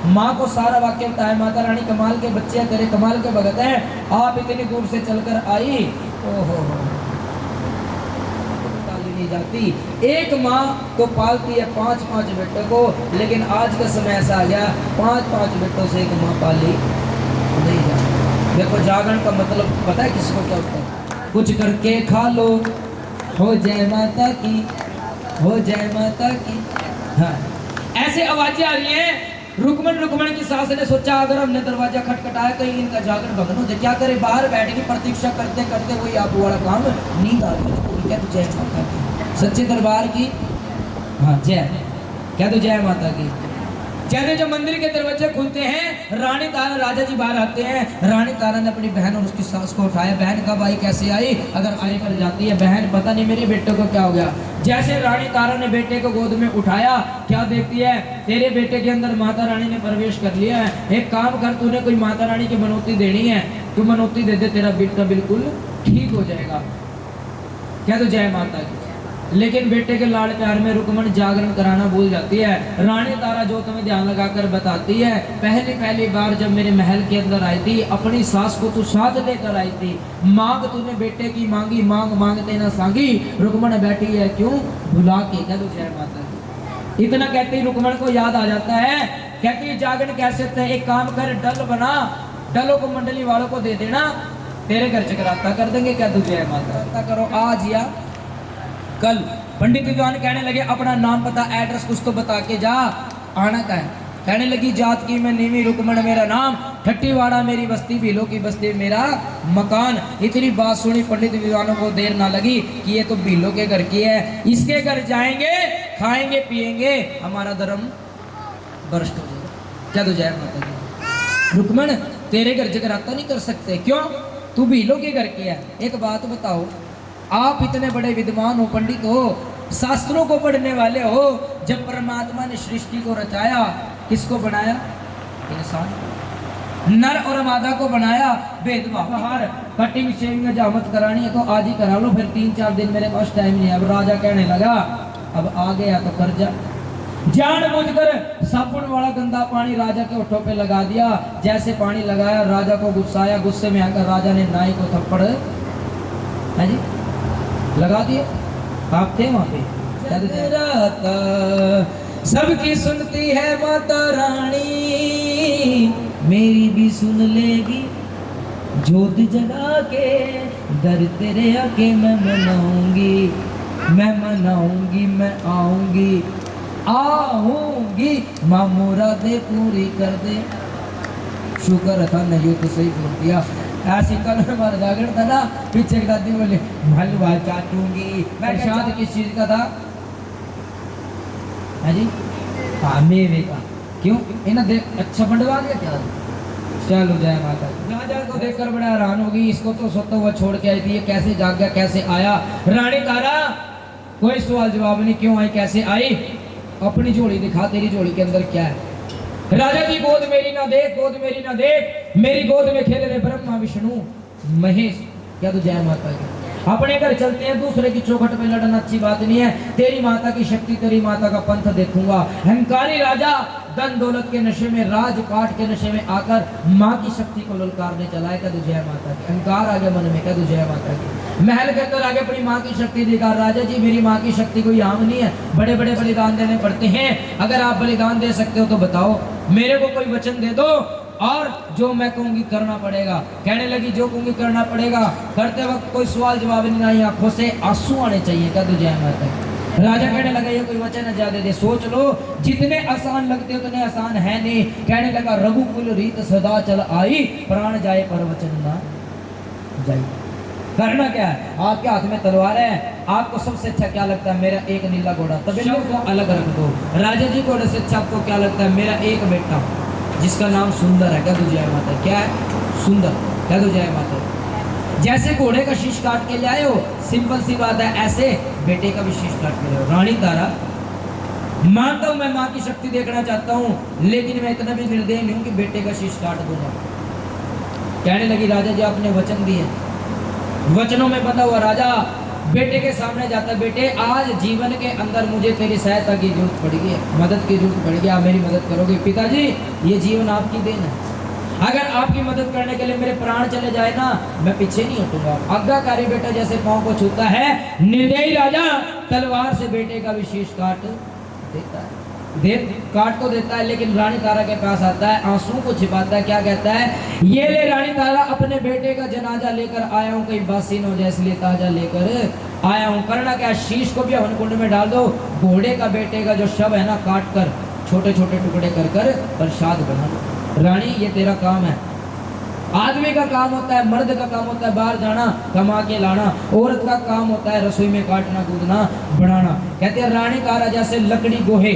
माँ को सारा वाक्य बताया। माता रानी कमाल के बच्चे हैं, तेरे कमाल के भगत हैं, आप इतनी दूर से चलकर आई, ओहो पाली नहीं जाती। एक माँ तो पालती है 5-5 बेटों को, लेकिन आज का समय ऐसा आ गया 5-5 बेटों से एक माँ पाली नहीं जाती। देखो जागरण का मतलब पता है किसको क्या होता है, कुछ करके खा लो, हो जय माता की, हो जय माता की। हाँ ऐसे आवाजें आ रही हैं। रुकमन की सास ने सोचा अगर हमने दरवाजा खटखटाया कहीं इनका जागरण भंग हो जाए, क्या करे, बाहर बैठ के प्रतीक्षा करते करते वही आप वाला काम, नींद आ गई। क्या तो जय माता की, सच्चे दरबार की, हाँ जय, क्या तो जय माता की। जैसे जब मंदिर के दरवाजे खुलते हैं, रानी तारा राजा जी बाहर आते हैं। रानी तारा ने अपनी बहन और उसकी सास को उठाया। बहन कब आई, कैसे आई, अगर आई कर जाती है बहन, पता नहीं मेरे बेटे को क्या हो गया। जैसे रानी तारा ने बेटे को गोद में उठाया, क्या देखती है, तेरे बेटे के अंदर माता रानी ने प्रवेश कर लिया है। एक काम कर, तूने कोई माता रानी की मनौती देनी है, तू मनौती दे दे, तेरा बेटा बिल्कुल ठीक हो जाएगा। क्या तो जय माता की। लेकिन बेटे के लाड़ प्यार में रुकमन जागरण कराना भूल जाती है। रानी तारा जो तुम्हें ध्यान लगाकर बताती है, पहली बार जब मेरे महल के अंदर आई थी, अपनी सास को तू साथ लेकर आई थी, मांग तूने बेटे की मांगी, मांग मांगते ना सांगी, रुकमन बैठी है क्यों भुला के। क्या तो जय माता की। इतना कहते ही रुकमन को याद आ जाता है, कहती जागरण कैसे थे, एक काम कर, डल बना, डलों को मंडली वालों को दे देना, तेरे घर जगराता कर देंगे। क्या तो जय माता करो, आज या कल। पंडित विद्वान कहने लगे अपना नाम पता एड्रेस कुछ तो बता के जा, आना का है। कहने लगी जात की मैं नीवी, रुकमन मेरा नाम, ठट्टीवाड़ा मेरी बस्ती, भीलों की बस्ती मेरा मकान। इतनी बात सुनी पंडित विद्वानों को देर ना लगी कि ये तो भीलों के घर की है, इसके घर जाएंगे, खाएंगे पिएंगे, हमारा धर्म भ्रष्ट हो जाएगा। क्या तो जय माता की। रुकमन तेरे घर जगराता नहीं कर सकते, क्यों, तू भीलों के घर की है। एक बात बताओ, आप इतने बड़े विद्वान हो, पंडित हो, शास्त्रों को पढ़ने वाले हो, जब परमात्मा ने सृष्टि को रचाया, किसको बनाया, इंसान, नर और मादा को बनाया। भेदभाव, बाहर कटिंग शेविंग हजामत करानी है तो आज ही करा लो, फिर 3-4 दिन मेरे पास टाइम नहीं है। अब राजा कहने लगा अब आ गया तो कर जा। जानबूझकर साबुन वाला गंदा पानी राजा के होठों पे लगा दिया। जैसे पानी लगाया, राजा को गुस्सा आया, गुस्से में आकर राजा ने नाई को थप्पड़ है जी लगा दिए। आप थे वहां पे। सबकी सुनती है माता रानी, मेरी भी सुन लेगी, जोत जगा के दर तेरे आके मैं मनाऊंगी, मैं मनाऊंगी, मैं आऊंगी, आऊंगी, माँ मुरादे पूरी कर दे। शुक्र था नहीं तो सही बोल दिया। ऐसी कल हमारा जागरण था ना, पीछे एक दादी बोले हलवा चाटूंगी। प्रसाद किस चीज का था, है जी, हाँ मेवे का। क्यों, इन्हें देख अच्छा बंटवा दिया क्या। चलो जय माता। राजा को देखकर बड़ा हैरान होगी, इसको तो सोता हुआ छोड़ के आई थी, ये कैसे जाग गया, कैसे आया। रानी तारा कोई सवाल जवाब नहीं, क्यों आई, कैसे आई, अपनी झोली दिखा, तेरी झोली के अंदर क्या है। राजा जी गोद मेरी ना देख, गोद मेरी ना देख, मेरी गोद में खेल रहे ब्रह्मा विष्णु महेश। क्या तो जय माता की। अपने घर चलते हैं, दूसरे की चौखट पे लड़ना अच्छी बात नहीं है। तेरी माता की शक्ति, तेरी माता का पंथ देखूंगा। अहंकारी राजा धन दौलत के नशे में, राजपाट के नशे में आकर माँ की शक्ति को ललकारने चला है। क्या तो जय माता की। अहंकार आ गया मन में। क्या तो जय माता की। महल के अंदर आगे अपनी माँ की शक्ति दिखा। राजा जी मेरी माँ की शक्ति कोई आम नहीं है, बड़े बड़े बलिदान देने पड़ते हैं। अगर आप बलिदान दे सकते हो तो बताओ, मेरे को कोई वचन दे दो और जो मैं कहूंगी करना पड़ेगा। कहने लगी जो कहूंगी करना पड़ेगा। करते वक्त कोई सवाल जवाब नहीं, आंखों से आंसू आने चाहिए। क्या तो जय माता की। राजा कहने लगा ये कोई वचन है ज्यादा दे, सोच लो, जितने आसान लगते उतने आसान है नहीं। कहने लगा रघुकुल रीत सदा चल आई, प्राण जाए पर वचन ना जाए। करना क्या है, आपके हाथ में तलवार है, आपको सबसे अच्छा क्या लगता है, मेरा एक नीला घोड़ा, तभी को अलग रख दो। राजा जी घोड़े से अच्छा आपको क्या लगता है, मेरा एक बेटा जिसका नाम सुंदर है। क्या तो जय माता। क्या है, सुंदर। क्या तो जय माता। जैसे घोड़े का शीश काट के लाए हो, सिंपल सी बात है, ऐसे बेटे का भी शीश काट के लाए हो। रानी तारा मानता हूं मैं माँ की शक्ति देखना चाहता हूँ, लेकिन मैं इतना भी निर्दयी नहीं हूं कि बेटे का शीश काट दूंगा। कहने लगी राजा जी आपने वचन दिए, वचनों में बंधा हुआ राजा बेटे के सामने जाता, बेटे आज जीवन के अंदर मुझे तेरी सहायता की जरूरत पड़ेगी, मदद की जरूरत पड़ेगी, आप मेरी मदद करोगे। पिताजी ये जीवन आपकी देन है, अगर आपकी मदद करने के लिए मेरे प्राण चले जाए ना, मैं पीछे नहीं हटूंगा। आज्ञाकारी बेटा जैसे पांव को छूता है, निर्दयी राजा तलवार से बेटे का विशेष काट देता है, काट तो देता है, लेकिन रानी तारा के पास आता है, आंसू को छिपाता है। क्या कहता है, ये ले रानी तारा अपने बेटे का जनाजा लेकर आया हूँ, कहीं बासी न हो जाए इसलिए ताजा लेकर आया हूँ। करना क्या, शीश को भी हवन कुंड में डाल दो, घोड़े का बेटे का जो शव है ना काट कर छोटे छोटे टुकड़े कर कर प्रसाद बनाना। रानी ये तेरा काम है। आदमी का काम होता है, मर्द का काम होता है बाहर जाना कमा के लाना, औरत का काम होता है रसोई में काटना कूदना बनाना। कहते हैं रानी का राजा से लकड़ी गोहे,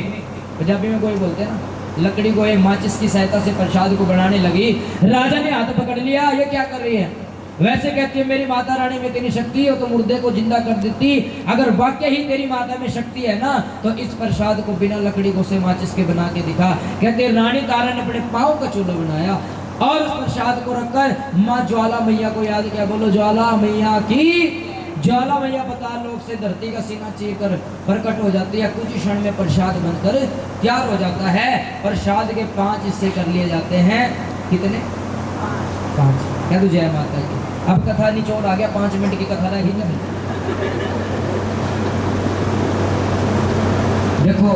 पंजाबी में कोई बोलते हैं ना, लकड़ी गोहे माचिस की सहायता से प्रसाद को बनाने लगी। राजा ने हाथ पकड़ लिया, ये क्या कर रही है? वैसे कहती है मेरी माता रानी में इतनी शक्ति हो तो मुर्दे को जिंदा कर देती। अगर वाकई ही तेरी माता में शक्ति है ना तो इस प्रसाद को बिना लकड़ी गोसे माचिस के बना के दिखा। कहते रानी तारा ने अपने पाँव का चूल्हा बनाया और उस प्रसाद को रखकर माँ ज्वाला मैया को याद किया। बोलो ज्वाला मैया की। ज्वाला मैया पताल लोक से धरती का सीना चीर कर प्रकट हो जाती है। कुछ क्षण में प्रसाद बनकर तैयार हो जाता है। प्रसाद के 5 हिस्से कर लिए जाते हैं। कितने? 5। कह दो जय माता की। अब कथा निचोड़ आ गया, 5 मिनट की कथा रहेगी क्या? देखो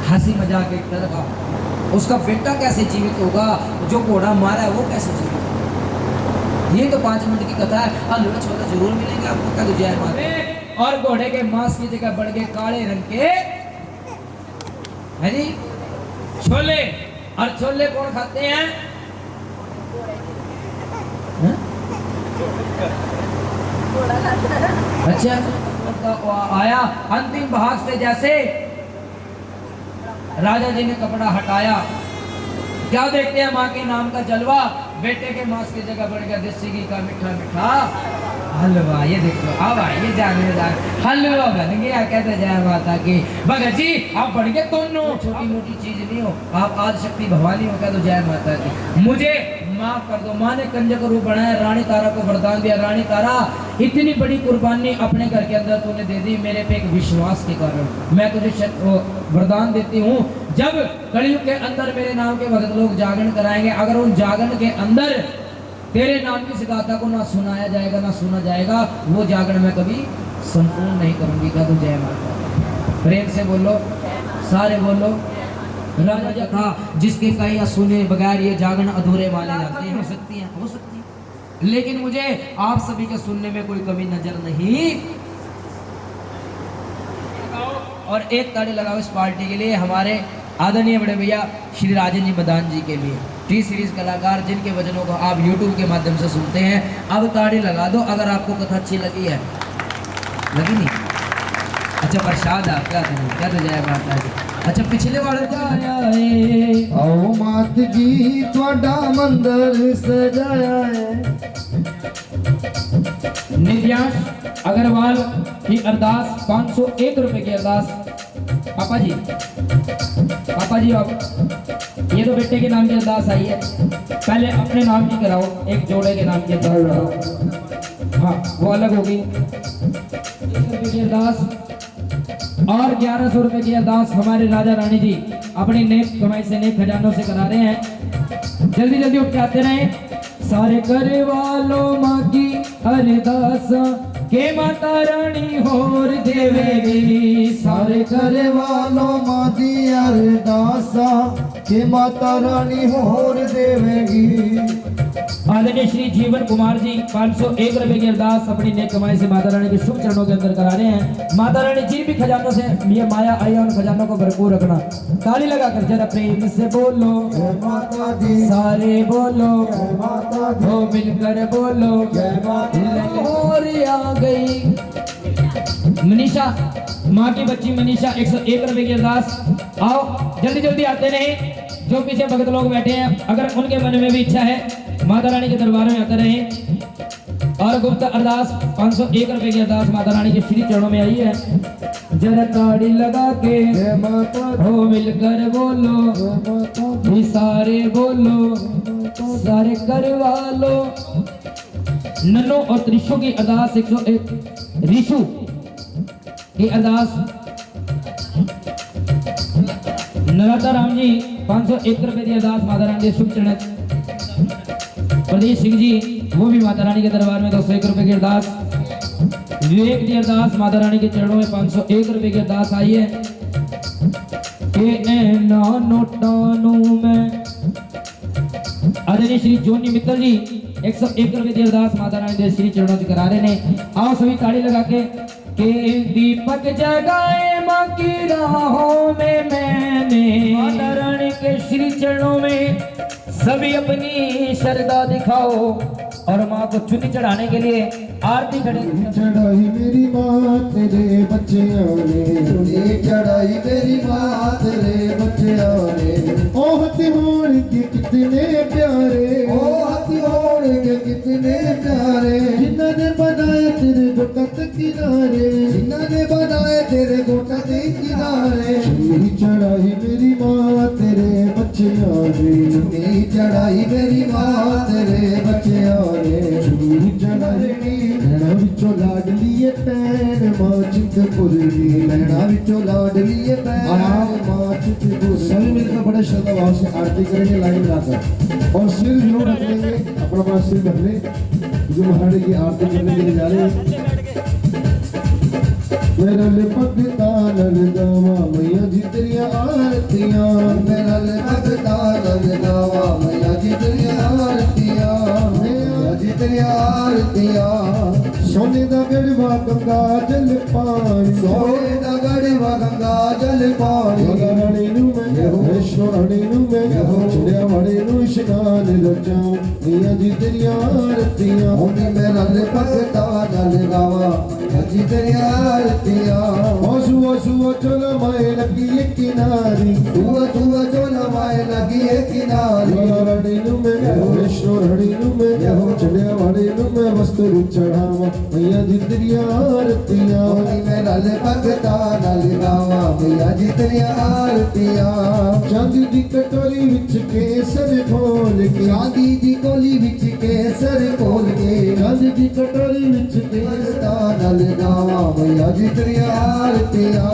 हंसी मजाक एक तरह, उसका बेटा कैसे जीवित होगा, जो घोड़ा मारा है वो कैसे जीवित होगा। ये तो 5 मिनट की कथा है। हलवा छोला जरूर मिलेंगे आपको। कह दो जय माता। और घोड़े के मांस की जगह बढ़ गए काले रंग के है जी छोले। और छोले कौन खाते हैं? अच्छा आया अंतिम भाग से जैसे राजा जी ने कपड़ा हटाया, क्या देखते हैं माँ के नाम का जलवा। बेटे के मांस की जगह बढ़ गया देसी घी का मीठा मीठा हलवा। ये देखो अब ये जाने हलवा बन गया। कहते जय माता की। भगत जी आप बढ़ गए दोनों, छोटी मोटी चीज नहीं हो, आप आदि शक्ति भवानी हो। कह दो जय माता की। मुझे माफ कर दो। माँ ने कंजक रूप बनाया, रानी तारा को वरदान दिया। रानी तारा इतनी बड़ी कुर्बानी अपने घर के अंदर तूने दे दी मेरे पे एक विश्वास के कारण। मैं तुझे वरदान देती हूँ, जब कलयुग के अंदर मेरे नाम के भगत लोग जागरण कराएंगे, अगर उन जागरण के अंदर तेरे नाम की गाथा को ना सुनाया जाएगा ना सुना जाएगा, वो जागरण मैं कभी संपूर्ण नहीं करूंगी। कह दो जय माता। प्रेम से बोलो, सारे बोलो। राजा जो था जिसके कहीं सुने बगैर ये जागरण अधूरे माने जाते हैं। हो सकती है, लेकिन मुझे आप सभी के सुनने में कोई कमी नजर नहीं। और एक ताड़ी लगाओ इस पार्टी के लिए, हमारे आदरणीय बड़े भैया श्री राजेंद्र जी मदान जी के लिए, टी सीरीज कलाकार जिनके वजनों को आप YouTube के माध्यम से सुनते हैं। अब ताड़ी लगा दो अगर आपको कथा अच्छी लगी है। लगी नहीं? अच्छा प्रसाद आपका क्या तो जय माता जी। अच्छा पिछले वाले क्या आओ मात जी थोड़ा मंदिर सजाया है। नित्यांश अग्रवाल की अरदास 501 रुपए की अरदास। पापा जी आप ये तो बेटे के नाम की अरदास आई है, पहले अपने नाम की कराओ। एक जोड़े के नाम की अरदास, हाँ वो अलग होगी। 100 की अरदास और 1100 रुपए की अरदास हमारे राजा रानी जी अपनी नेक कमाई से नेक खजानों से करा रहे हैं। जल्दी जल्दी उठ के आते रहे। सारे करे वालों माँ की अरदास के माता रानी होर देवेगी। सारे करे वालों माँ की अरदास के माता रानी होर देवेगी। आदरणीय श्री जीवन कुमार जी 501 रुपए की अरदास अपनी नेक कमाई से माता रानी के शुभ चरणों के अंदर करा रहे हैं। माता रानी जी भी खजानों से ये माया आई है, उन खजानों को भरपूर रखना। ताली लगाकर जरा प्रेम से बोलो जय माता दी। सारे बोलो जय माता दी। हो मिलकर बोलो जय माता दी। और आ गई मनीषा, माँ की बच्ची मनीषा 101 रुपए की अरदास। आओ जल्दी जल्दी आते रहे। जो पीछे भगत लोग बैठे हैं अगर उनके मन में भी इच्छा है माता रानी के दरबार में आते रहे। और गुप्त अरदास 501 रुपए की अरदास माता रानी के श्री चरणों में आई है। जरा ताड़ी लगा के जय माता हो मिलकर बोलो जय माता दी। भी सारे बोलो सारे करवा लो। नन्नो और त्रिशु की अरदास 101 ऋषु की अरदास। नराता राम जी 501 रुपए की अरदास माता रानी के शुभ चरण। प्रदीप सिंह जी वो भी माता रानी के दरबार में 201 रुपए की अरदास। विवेक की अरदास माता रानी के चरणों में 501 रुपए की अरदास आई है। नोटानू में आदरणीय श्री जोनी मित्तल जी 101 रुपए की अरदास माता रानी के श्री चरणों से करा रहे ने। आओ सभी ताड़ी लगा के दीपक जगाए माँ की राहों में मैंने सभी अपनी श्रद्धा दिखाओ और माँ को चुन्नी चढ़ाने के लिए आरती खड़े। चढ़ाई मेरी माँ तेरे बच्चियों ने, चुन्नी चढ़ाई मेरी माँ तेरे बच्चियों ने। ओ हथियार के कितने प्यारे, ओ हथियार के कितने प्यारे, जिन्होंने बनाए तेरे गोटा के किनारे, जिन्होंने बनाए तेरे गोटा के किनारे। चुन्नी चढ़ाई मेरी माँ तेरे बच्चियों ने, चुन्नी चढ़ाई मेरी माँ तेरे बच्चियों ने। चुन्नी चढ़ाई लैना विचों लाडलीए भैन मां चिंतपुरनी, लैना विचों लाडलीए भैन मां चिंतपुरनी। सभी मिलकर बड़े श्रद्धा भाव से आरती करेंगे लाइन मिलाकर, और सिर जरूर रख लेंगे, अपना अपना सिर रख ले जो महारानी की आरती करने के लिए जा रहे हैं। मेरा भगता नल गावा मैया जी तेरिया आरतियां, मेरा भगता नल गावा मैया जी तेरिया आरतियां, मैया जी तेरिया आरतियां। सोने दा गढ़वा गंगा जल पानी, सोने दा गढ़वा गंगा जल पानी। रानी नू मैं वैष्णो रानी नू मैं चढ़िया वाले नू इशनान रचाऊं, मैया जी तेरिया आरतियां। मेरा भगता नल गावा मैया जी तेरिया आरतियां। सुआ सुआ चलो माए लगी एक किनारी, सुआ सुआ चलो माए लगी एक किनारी। रानी नू मैं वैष्णो रानी नू मैं चढ़िया वाले नू मैं वस्त्र चढ़ावा, मैया जी तेरिया आरतियां। मेरा भगता नल गावा मैया जी तेरिया आरतियां। चांदी दी कटोरी विच केसर खोल के, चांदी दी कोली विच केसर खोल के, चांदी दी कटोरी विच केसर नल गावा मैया जी तेरिया आरतियां।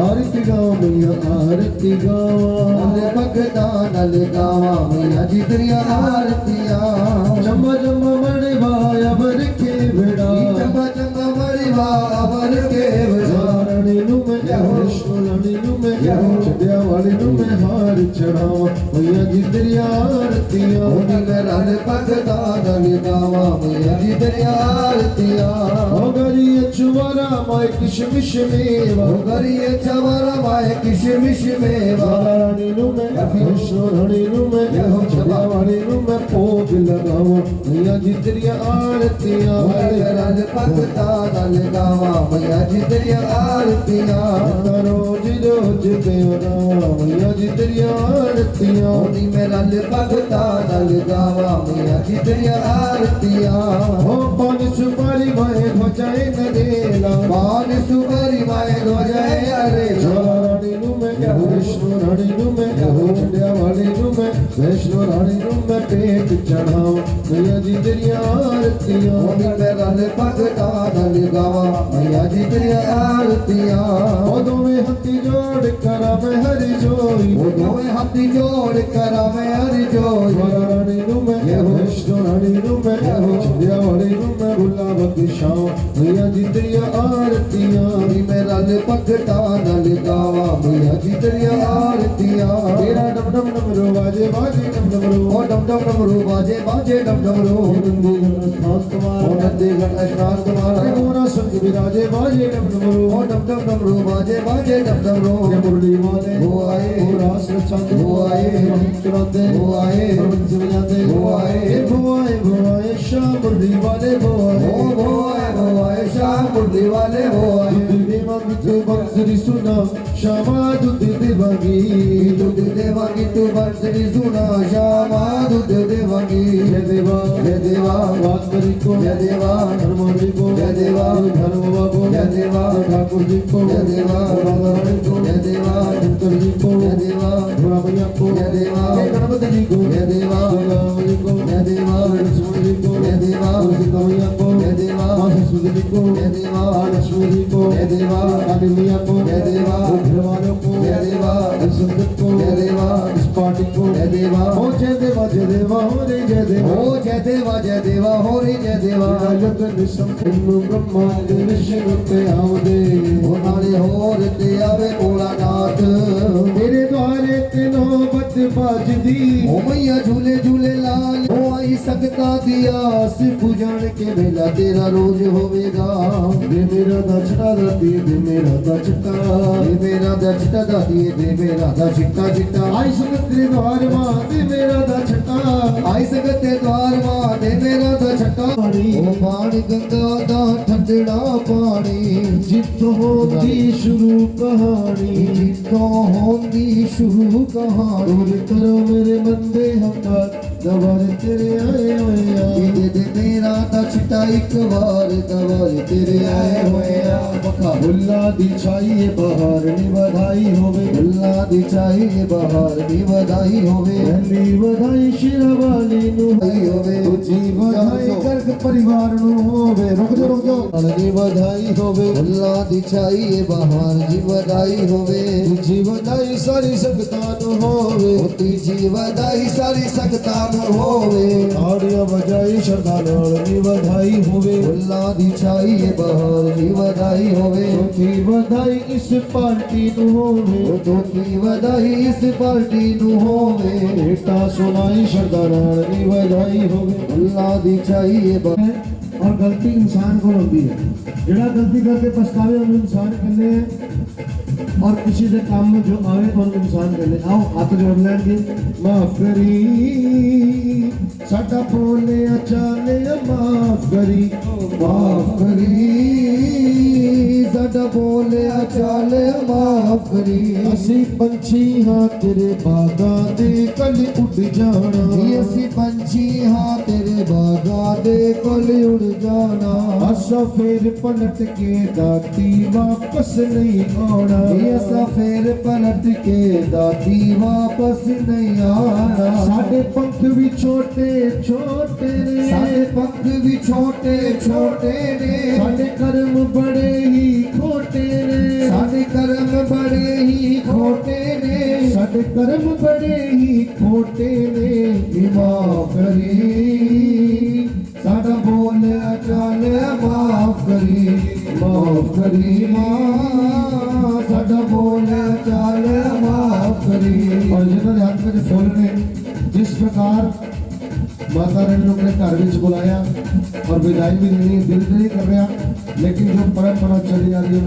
आरती गावा मैया आरती गावा, नल भगता नल गावा मैया जी तेरिया आरतियां। जम्मा जम्मा मड़े भाया बर के बेड़ा, जम्मा जम्मा मड़े भाया बर के बेड़ा। रानी नू मैं वैष्णो रानी नू मैं चढ़िया वाली नू मैं हार चढ़ावा, मैया जी तेरिया आरतियां। मेरा भगता नल गावा मैया जी तेरिया आरतियां। ओ गरिए चुवारा माए किशमिश मेवा, ओ गरिए चुवारा माए किशमिश मेवा। रानी नू मैं वैष्णो रानी नू मैं चढ़िया वाली नू मैं भोग लगावा, मैया जी तेरिया आरतियां। मेरा भगता नल गावा मैया जी तेरिया आरतियां। रोज रोज तेरा मैया जी तेरिया आरतियां। मेरा भगता नल गावा मैया जी तेरिया आरतियां। ओ पान सुपारी माए ध्वजाए नरेला, पान सुपारी माए ध्वजाए नरेला। रानी नू मैं वैष्णो रानी नू मैं चढ़िया वाली नू मैं वैष्णो रानी नू मैं पेट चढ़ावा, मैया जी तेरिया आरतियां। मेरा भगता नल गावा मैया जी तेरिया आरतियां। ओ दोवें हत्थी जोड़ करा मैं हरि जोई, ओ दोवें हत्थी जोड़ करा मैं हरि जोई। रानी नू मैं वैष्णो रानी नू मैं चढ़िया वाली नू मैं भुला बख्शाऊं, मैया जी तेरिया आरतियां। मेरा भगता नल गावा मैया जी तेरिया आरतियां। तेरा डम डम डमरू बाजे बाजे डम डमरू, ओ डम डम डमरू बाजे बाजे डम डमरू। नंदीगढ़ स्नान तुम्हारा मोरा संग विराजे बाजे डम डमरू, ओ डम डम डमरू बाजे बाजे डम डमरू। मुरली वाले वो आए, वो रास रचाते वो आए, चुराते वो आए, बंसी बजाते वो आए, वो आए वो आए शाह मुरली वाले वो आए, वो आए वो आए शाह मुरली वाले वो आए। दिल मांगी तू बंसरी सुना शामा दूध देवांगी, दूध देवांगी तू बंसरी सुना शामा दूध देवांगी। जय देवा जय देवा वासुदेव को, जय देवा हनुमान जी को, जय देवा धर्मवा को, जय देवा ठाकुर जी को, जय देवा राधा रानी को, जय देवा शंकर जी को, जय देवा भोला भैया को, जय देवा गणपति जी को, जय देवा राम जी को, जय देवा लक्ष्मण जी को, जय देवा सीता मैया को, जय देवा सरस्वती जी को, जय देवा लक्ष्मी जी को, जय देवा काली मैया को, जय देवा घर वालों को, जय देवा संगत को, जय देवा इस पार्टी को, जय देवा हो जय देवा हो रे जय देवा, हो जय देवा हो रे जय देवा। जगन संपूर्ण ब्रह्मांड विष्णु पे आवदे, ओ नाले होर ते आवे भोलानाथ। तेरे द्वारे ते नौबत बाजदी, ओ मैया झूले झूले लाल, ओ आई सक भगता दी आस पुजान के मेला तेरा रोज होवेगा दे मेरा दछटा दादी दे मेरा दछटा दे मेरा दछटा दादी दे मेरा दछटा चिट्टा आई संगत तेरे द्वार मां दे मेरा दछटा आई संगत तेरे द्वार मां दे मेरा दछटा ओ पानी गंगा दा ठंडा पानी जित्थों होंदी शुरू कहानी जित्थों होंदी शुरू कहानी दूर करो मेरे बंदे हकार दवार तेरे आए होए दे मेरा दछटा एक बार दवार तेरे आए होए बखा भुल्ला दी चाहिए बहार नी बधाई होवे भुल्ला दी चाहिए बहार नी बधाई होवे पहली बधाई शिरवाली नु होवे दूजी बधाई गर्ग परिवार नु होवे रुक जाओ नी बधाई होवे भुल्ला दी चाहिए बहार जी बधाई होवे दूजी बधाई सारी संगतां नु होवे तीजी बधाई सारी संगतां नु होवे ताड़ियां बजाई श्रद्धा नाल नी बधाई होवे भुल्ला दी चाहिए बहार जी बधाई होवे चौथी बधाई इस पार्टी नु होवे चौथी बधाई इस पार्टी नु होवे बेटा सुनाई श्रद्धा नाल नी बधाई होवे भुल्ला दी चाहिए और गलती इंसान को होती है जेड़ा गलती करके पछतावे उन इंसान कहने और किसी से काम में जो आवे और इंसान कहने आओ हाथ जोड़ लेंगे माफ करी साडा बोले अचाले माफ करी साडा बोले अचाले माफ करी असी पंछी हाँ तेरे बागा दे कल उड़ जाना असी पंछी हाँ तेरे बागा दे कल उड़ जाना असा फिर पलट के दाती वापस नहीं आना असा फिर पलट के दाती वापस नहीं आना साडे पंख भी छोटे छोटे ने साडे पंख भी छोटे छोटे ने साडे कर्म बड़े ही खोटे ने साडे कर्म बड़े ही खोटे ने साडे कर्म बड़े ही खोटे ने माफ करी साडा बोले अचाले माफ करी मां साडा बोले अचाले माफ करी और जिन्होंने हाथ में फूल ने जिस प्रकार माता रानी ने अपने घर में बुलाया और विदाई भी देनी दिल नहीं कर रहा लेकिन जो परंपरा चली आ रही है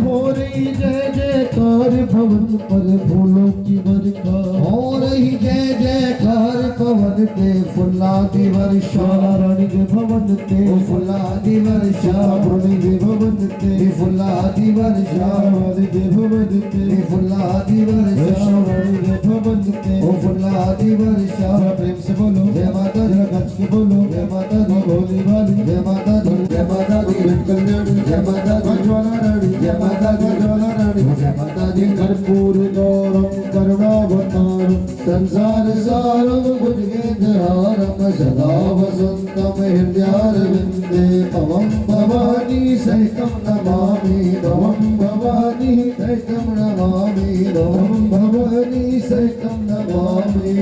हो रही जय जयकार भवन पर फूलों की वर्षा हो रही जय जयकार भवन के फुल्ला की वर्षा रानी के भवन के फुल्ला की वर्षा रानी के भवन के फुल्ला की वर्षा रानी के भवन के फुल्ला की वर्षा रानी के भवन के फुल्ला की वर्षा प्रेम से बोलो जय माता दी गज के बोलो जय माता दी भोली भाली जय माता दी कल्याणी जय माता दी ज्वाला रानी जय माता दी ज्वाला रानी जय माता दी कर्पूर गौरम करुणावतारम संसार सारम भुजगेन्द्रहारम सदा वसंतम हृदयारविंदे भवं भवानी सहितं नमामि भवं भवानी सहितं नमामि भवं भवानी सहितं नमामि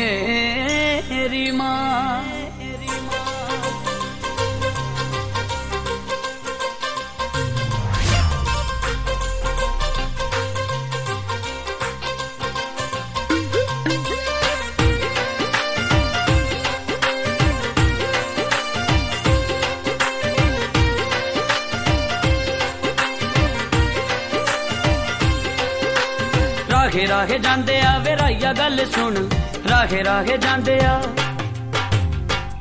मेरी माँ राहे राहे जांदे आ वे राइया गल सुन राहे राहे जांदे आ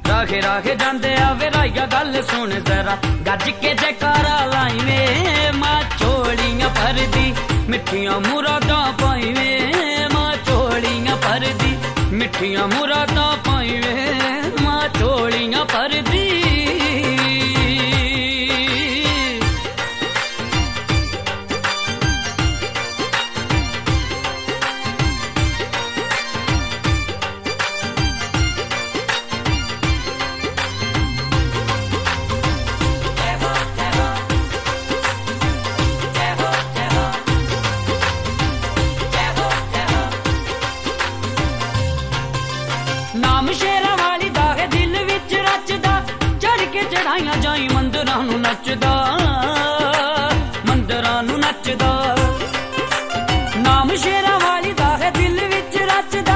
राहे राहे जांदे आ वे राइया गल सुन जरा गज के जयकारा लाई वे मां चोलियां भरदी मिठियां मुरादां पाई वे मां चोलियां भरदी मिठियां मुरादां पाई वे मां चोलियां भरदी ਮੱਚਦਾ ਮੰਦਰਾਂ ਨੂੰ ਨੱਚਦਾ ਨਾਮ ਸ਼ੇਰਾਂ ਵਾਲੀ ਦਾ ਹੈ ਦਿਲ ਵਿੱਚ ਰਚਦਾ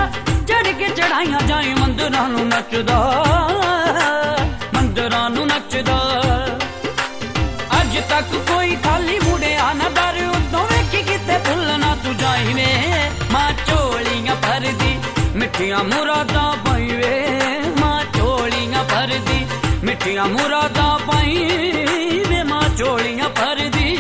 ਚੜ ਕੇ ਚੜਾਈਆਂ ਜਾਏ ਮੰਦਰਾਂ ਨੂੰ ਨੱਚਦਾ ਮੰਦਰਾਂ ਨੂੰ ਨੱਚਦਾ ਅੱਜ ਤੱਕ ਕੋਈ ਖਾਲੀ ਮੁੜਿਆ ਨਾ ਦਰ ਉਦੋਂ ਵੇਖੀ ਕਿਤੇ ਭੁੱਲ ਨਾ ਤੂੰ ਜਾਈ ਵੇ ਮਾਂ ਝੋਲੀਆਂ ਭਰਦੀ ਮਿੱਠੀਆਂ ਮੁਰਾਦਾਂ ਪਾਈ ਵੇ ਮਾਂ ਝੋਲੀਆਂ ਭਰਦੀ ਮਿੱਠੀਆਂ ਮੁਰਾਦਾਂ ਪਾਈ ਵੇ ਮਾਂ ਝੋਲੀਆਂ ਭਰਦੀ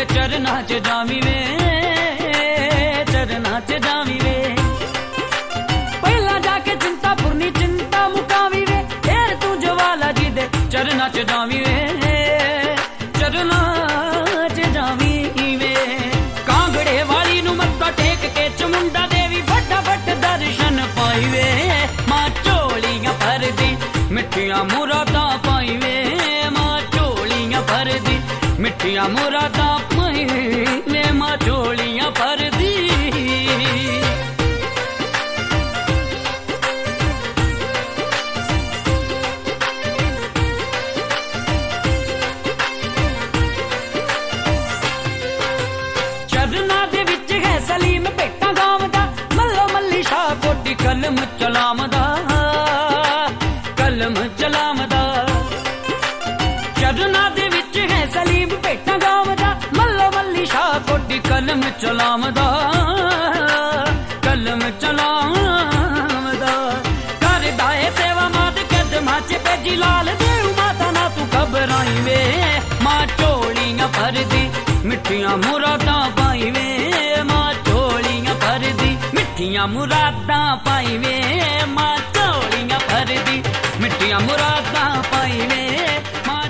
ਚਰਨਾਂ ਚ ਜਾਵੀਂ ਵੇ ਚਰਨਾਂ ਚ ਜਾਵੀਂ ਵੇ ਪਹਿਲਾਂ ਜਾ ਕੇ ਚਿੰਤਾਪੁਰਨੀ ਚਿੰਤਾ ਮੁਕਾਵੀਂ ਵੇ ਫੇਰ ਤੂੰ ਜਵਾਲਾ ਜੀ ਦੇ ਚਰਨਾਂ ਚ ਜਾਵੀਂ ਵੇ ਚਰਨਾਂ ਚ ਜਾਵੀਂ ਵੇ ਕਾਂਗੜੇ ਵਾਲੀ ਨੂੰ ਮੱਥਾ ਟੇਕ ਕੇ ਚਮੁੰਡਾ ਦੇਵੀ ਫਟਾਫਟ ਦਰਸ਼ਨ ਪਾਈ ਵੇ ਮਾਂ ਝੋਲੀਆਂ ਭਰਦੀ ਮਿੱਠੀਆਂ ਮੁਰਾਦਾਂ ਪਾਈ ਵੇ ਮਾਂ ਝੋਲੀਆਂ ਭਰਦੀ ਮਿੱਠੀਆਂ ਮੁਰਾਦਾਂ ਪਾਈ ਵੇ ਮਾਂ ਝੋਲੀਆਂ ਭਰਦੀ ਚਰਨਾਂ ਦੇ ਵਿੱਚ ਹੈ ਸਲੀਮ ਭੇਟਾਂ ਗਾਵਦਾ ਮੱਲੋ ਮੱਲੀ ਸ਼ਾਹ ਕੋਟੀ ਕਲਮ ਚਲਾਮਦਾ ਕਲਮ ਚਲਾਮਦਾ ਚਰਨਾਂ ਦੇ ਵਿੱਚ ਹੈ ਸਲੀਮ ਭੇਟਾਂ ਗਾਵਦਾ ਮੱਲੋ ਮੱਲੀ ਸ਼ਾਹ ਕੋਟੀ ਕਲਮ ਚਲਾਮਦਾ ਕਲਮ ਚਲਾਮਦਾ ਕਰਦਾ ਏ ਸੇਵਾ ਮਾਤ ਕਦਮਾਂ ਚ ਭੇਜੀ ਲਾਲ ਦੇਉ ਮਾਤਾ ਨਾ ਤੂੰ ਘਬਰਾਈ ਵੇ ਮਾਂ ਝੋਲੀਆਂ ਭਰਦੀ ਮਿੱਠੀਆਂ ਮੁਰਾਦਾਂ ਪਾਈ ਵੇ ਮਾਂ ਝੋਲੀਆਂ ਭਰਦੀ ਮਿੱਠੀਆਂ ਮੁਰਾਦਾਂ ਪਾਈ ਵੇ ਮਾਂ ਝੋਲੀਆਂ ਭਰਦੀ ਮਿੱਠੀਆਂ ਮੁਰਾਦਾਂ ਪਾਈ ਵੇ ਮਾਂ